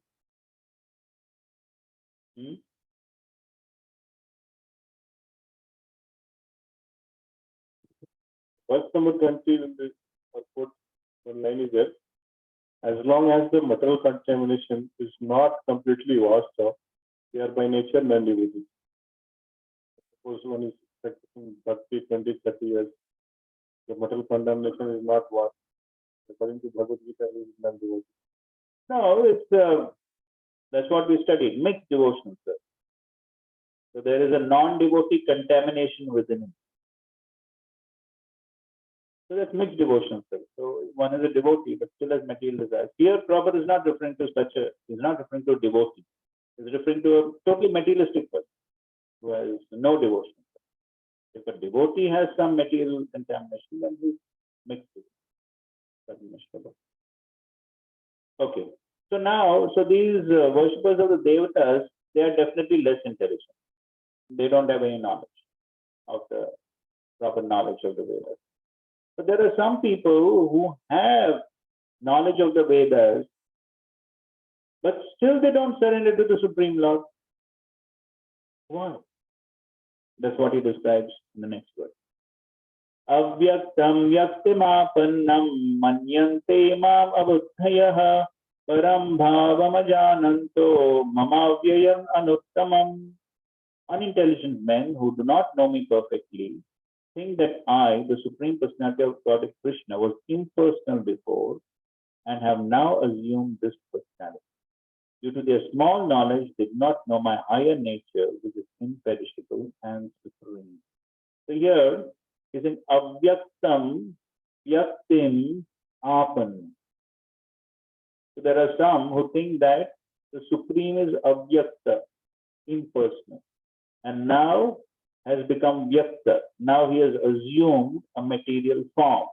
entities. Verse number 20 in the quote line is that as long as the material contamination is not completely washed off, they are by nature non-devotees. Suppose one is practicing bhakti 20, 30 years, the material contamination is not washed. According to Bhagavad Gita, he is non-devotee. No, it's that's what we studied, mixed devotion, sir. So there is a non-devotee contamination within him. So that's mixed devotion, sir. So one is a devotee, but still has material desires. Here, Prabhupada is not referring to such a, he's not referring to a devotee. He's referring to a totally materialistic person who has no devotion. If a devotee has some material contamination, then he's mixed with it. Okay. So now, so these worshippers of the devatas, they are definitely less intelligent. They don't have any knowledge of the proper knowledge of the Vedas. But there are some people who have knowledge of the Vedas, but still they don't surrender to the Supreme Lord. Why? That's what he describes in the next verse. Avyaktam yaktimapannam manyante mam abuddhayaha param bhavamajananto mamavyayam anuttamam. Unintelligent men who do not know me perfectly think that I, the Supreme Personality of God Krishna, was impersonal before and have now assumed this personality. Due to their small knowledge, they did not know my higher nature, which is imperishable and supreme. So here is an avyaktam yaktim apan. So there are some who think that the Supreme is avyakta, impersonal. And now has become vyakta. Now he has assumed a material form.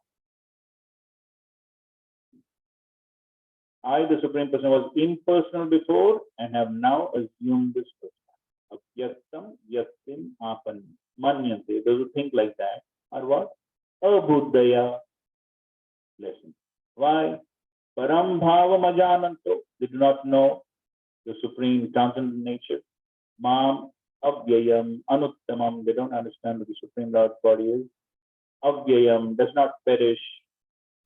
I, the Supreme Person, was impersonal before and have now assumed this person. Vyaktam, vyaktim, apan, manyante. Those who think like that are what? Abhuddhaya. Lesson. Why? Param bhavam ajananto. They do not know the Supreme transcendent nature. Mam avyayam anuttamam. They don't understand what the Supreme Lord's body is. Avyayam does not perish.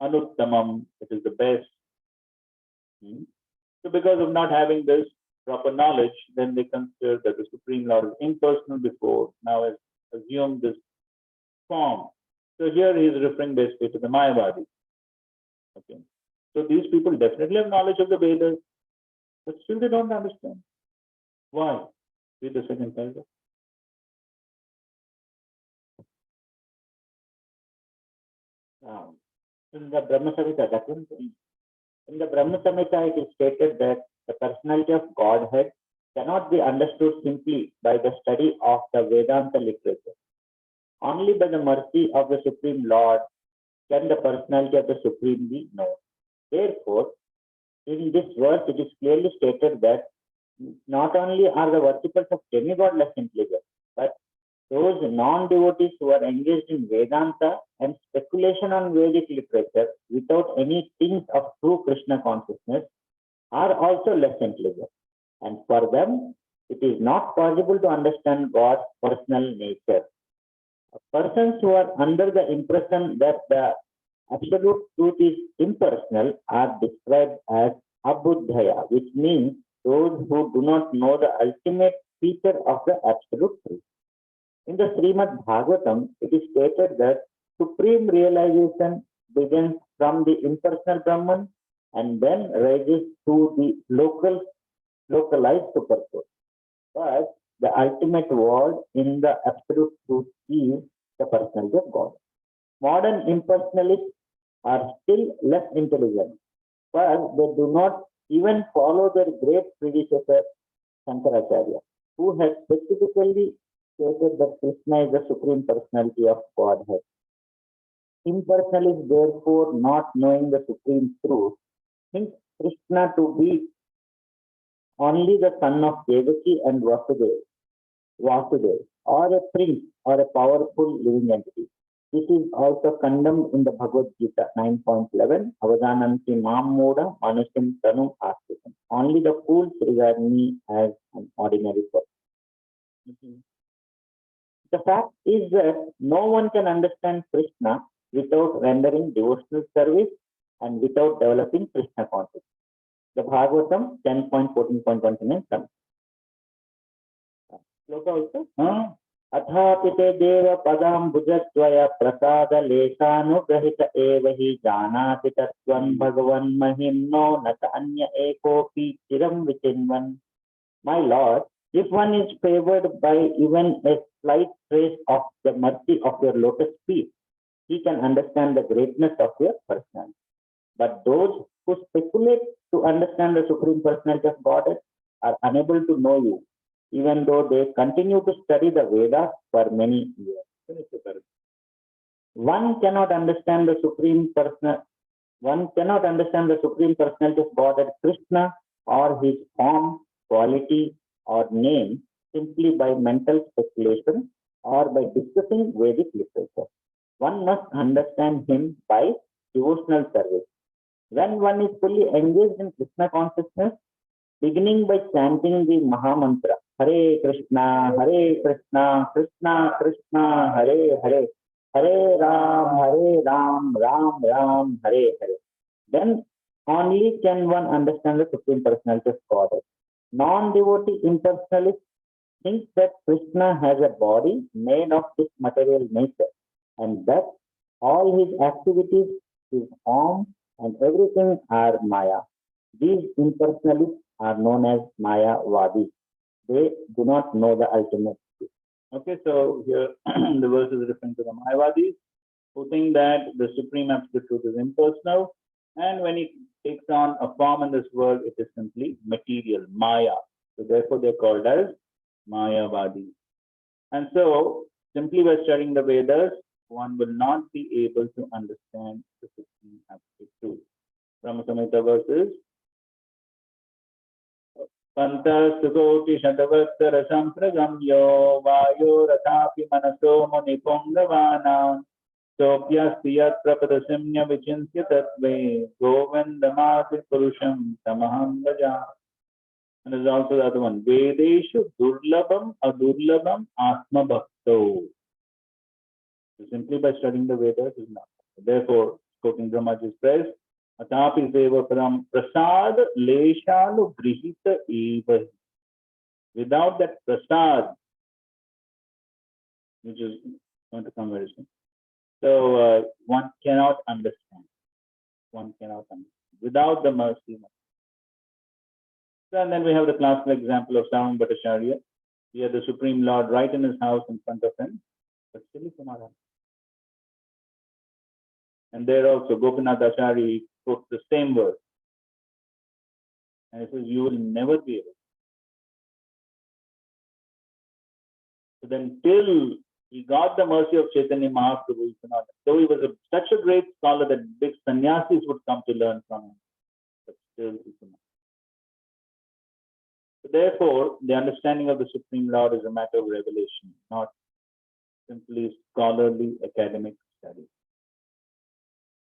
Anuttamam, it is the best. So because of not having this proper knowledge, then they consider that the Supreme Lord is impersonal before, now has assumed this form. So here he is referring basically to the Mayavadi. Okay. So these people definitely have knowledge of the Vedas, but still they don't understand. Why? Read the second paragraph. In the Brahma Samhita, in the Brahma Samhita, it is stated that the personality of Godhead cannot be understood simply by the study of the Vedanta literature. Only by the mercy of the Supreme Lord can the personality of the Supreme be known. Therefore, in this verse, it is clearly stated that not only are the worshippers of demigod less intelligent, but those non-devotees who are engaged in Vedanta and speculation on Vedic literature without any tinge of true Krishna consciousness are also less intelligent. And for them, it is not possible to understand God's personal nature. Persons who are under the impression that the absolute truth is impersonal are described as abhuddhaya, which means those who do not know the ultimate feature of the absolute truth. In the Srimad Bhagavatam, it is stated that supreme realization begins from the impersonal Brahman and then rises to the localized supersoul. But the ultimate word in the absolute truth is the personality of God. Modern impersonalists are still less intelligent, but they do not even follow their great predecessor Shankaracharya, who has specifically stated that Krishna is the Supreme Personality of Godhead. Impersonalists, therefore, not knowing the Supreme Truth, think Krishna to be only the son of Devaki and Vasudev, or a prince or a powerful living entity. This is also condemned in the Bhagavad Gita 9.11, Avadananti Mam Moda Manusim Tanum Astitam. Only the fools regard me as an ordinary person. The fact is that no one can understand Krishna without rendering devotional service and without developing Krishna consciousness. The Bhagavatam 10.14.29 comes. Sloka also? अथापि ते देव पदाम्बुजद्वय प्रसाद लेशानुग्रहित एव हि जानाति तत्त्वं भगवन् महिम्नो न च अन्य एकोऽपि चिरं विचिन्वन्. My Lord, if one is favored by even a slight trace of the mercy of your lotus feet, he can understand the greatness of your personality. But those who speculate to understand the Supreme Personality of Godhead are unable to know you, even though they continue to study the Vedas for many years. One cannot understand the Supreme Personality of Godhead, Krishna, or his form, quality, or name simply by mental speculation or by discussing Vedic literature. One must understand him by devotional service. When one is fully engaged in Krishna consciousness, beginning by chanting the Mahamantra, Hare Krishna, Krishna Krishna, Hare Hare, Hare Ram, Ram Ram, Hare Hare. Then only can one understand the Supreme Personality of Godhead. Non-devotee impersonalists think that Krishna has a body made of this material nature and that all his activities, his form, and everything are Maya. These impersonalists are known as Mayavadi. They do not know the ultimate truth. Okay, so here the verse is referring to the Mayavadis who think that the Supreme Absolute Truth is impersonal, and when it takes on a form in this world, it is simply material, Maya. So therefore they're called as Mayavadi. And so simply by studying the Vedas, one will not be able to understand the 16 absolute truths. Brahma Samhita verses Pantasukoti Shatavatara Sampragamyo Vayo Rathapi Manaso Munipongavana Sopyasti Yatra Padasimnya Vichinsya Tatve Govindamati Purusham Tamaham Vaja. And there's also the other one. Vedeshu Durlabam Adurlabam Atma Bhakto. So simply by studying the Vedas is not. Therefore, quoting Brahmaji's praise, Atapi Seva Param Prasad Leshalu Grihita Eva. Without that prasad, which is going to come very soon. So one cannot understand. One cannot understand. Without the mercy. And then we have the classical example of Savam Bhattacharya. He had the Supreme Lord right in his house in front of him, but still he cannot understand. And there also, Gopinath Acharya quotes the same verse. And he says, you will never be able. So then till he got the mercy of Chaitanya Mahaprabhu, he cannot. Though he was such a great scholar that big sannyasis would come to learn from him, but still he cannot. So therefore, the understanding of the Supreme Lord is a matter of revelation, not simply scholarly academic study.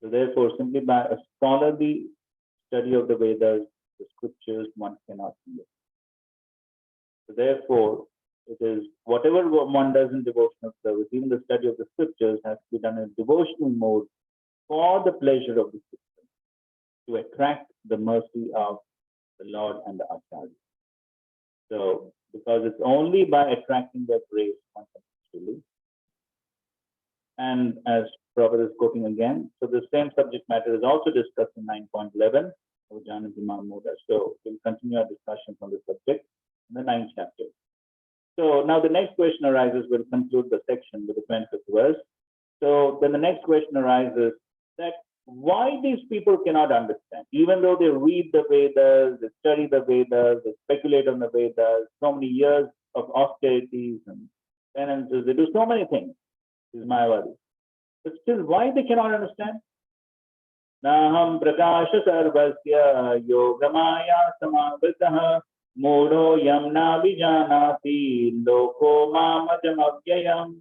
So therefore, simply by a scholarly study of the Vedas, the scriptures, one cannot understand. So therefore, it is whatever one does in devotional service, even the study of the scriptures has to be done in devotional mode for the pleasure of the scripture, to attract the mercy of the Lord and the Acharya. So, because it's only by attracting their grace one can actually. And as Prabhupada is quoting again, so the same subject matter is also discussed in 9.11 of Janati Mahamoda. So we'll continue our discussion on the subject in the 9th chapter. So now the next question arises, we'll conclude the section with the 25th verse. So then the next question arises that why these people cannot understand, even though they read the Vedas, they study the Vedas, they speculate on the Vedas, so many years of austerities and penances, they do so many things, is Mayavadi. But still, why they cannot understand? Naham prakasha sarvasya yogamaya samavritah Modo yamna vijanati loko mamajam avyayam.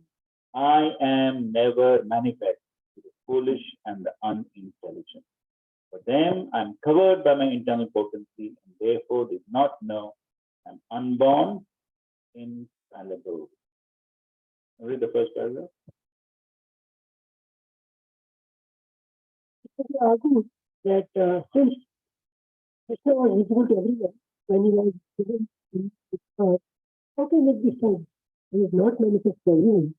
I am never manifest to the foolish and the unintelligent. For them, I am covered by my internal potency, and therefore did not know I am unborn, infallible. Read the first paragraph. They argue that since Krishna was visible to everyone when he was given in his heart, how can it be said he is not manifest to everyone?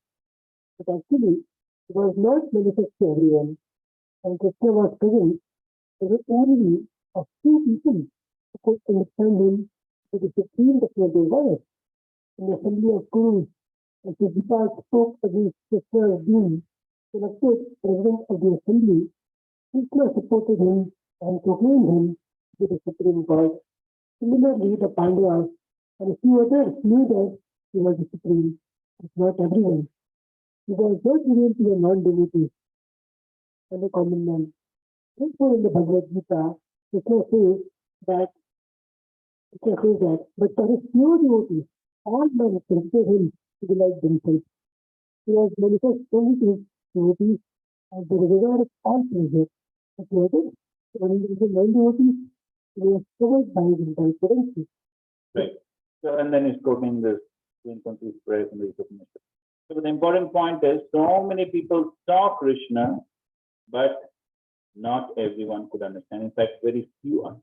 But actually, he was not manifest to everyone. And Krishna was present, there were only a few people who could understand him to the supreme personality of God. In the assembly of Kurus, as Siddhartha spoke against Krishna's being elected president of the assembly, Krishna supported him and proclaimed him to the supreme God. Similarly, the Pandavas and a few others knew that he was the supreme, but not everyone. He was not revealed to the non-devotees and the common man. Therefore, in the Bhagavad Gita, Krishna says that, but for his pure devotees, all men have considered him to be like themselves. He was manifest only to his devotees as the reservoir of all pleasure. But notice, when he was a non-devotee, he was covered by his entire potency. Right. So, and then he's quoting this in complete prayer from the Upanishad. So the important point is, so many people saw Krishna, but not everyone could understand. In fact, very few understand.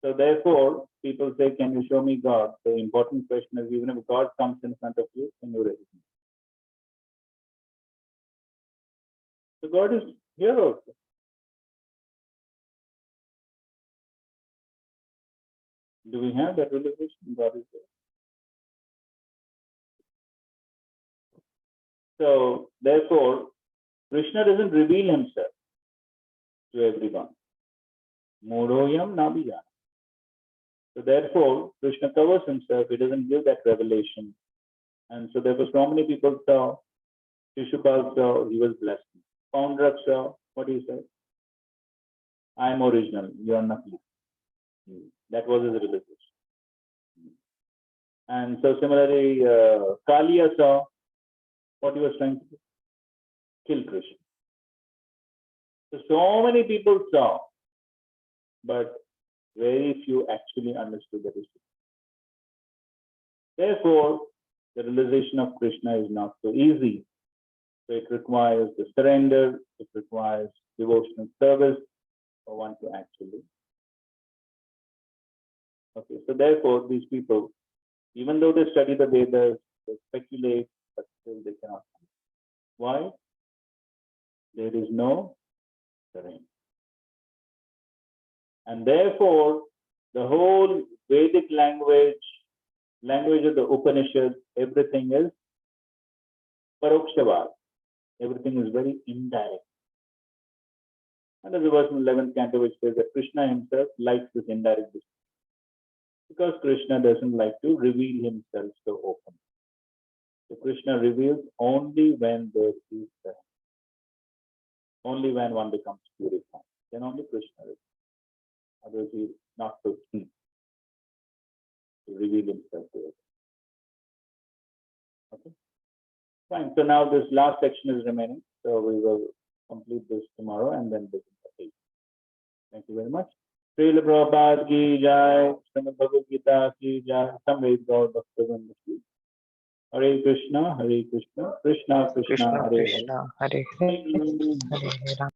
So therefore, people say, can you show me God? The important question is, even if God comes in front of you, can you recognize? So God is here also. Do we have that realization? God is there. So therefore, Krishna doesn't reveal himself to everyone. Modoyam nabhijana. So therefore, Krishna covers himself. He doesn't give that revelation And so therefore so many people saw, Shishupal saw, he was blessed. Founder saw, what he said? I am original, you are Nakli. That was his realization. And so similarly, Kalia saw what he was trying to do, kill Krishna. So many people saw, but very few actually understood the history. Therefore, the realization of Krishna is not so easy. So it requires the surrender, it requires devotional service for one to actually. Okay, so therefore, these people, even though they study the Vedas, they speculate, but still they cannot. Why? There is no surrender. And therefore, the whole Vedic language of the Upanishad, everything is parokshavad. Everything is very indirect. And there's a verse in 11th canto which says that Krishna himself likes this indirect discussion. Because Krishna doesn't like to reveal himself so open. So Krishna reveals only when there is surrender. Only when one becomes purified. Then only Krishna reveals. Otherwise he is not so keen to reveal himself to us. Okay. Fine. So now this last section is remaining. So we will complete this tomorrow and then begin the 8th. Thank you very much. Srila Prabhupada ki jai, Srimad Bhagavad Gita ki jai, Samved Gaur Bhaktavan ki. Hare Krishna, Krishna Krishna, Krishna Hare Hare. Krishna, Hare Hare, Hare Hare Ram.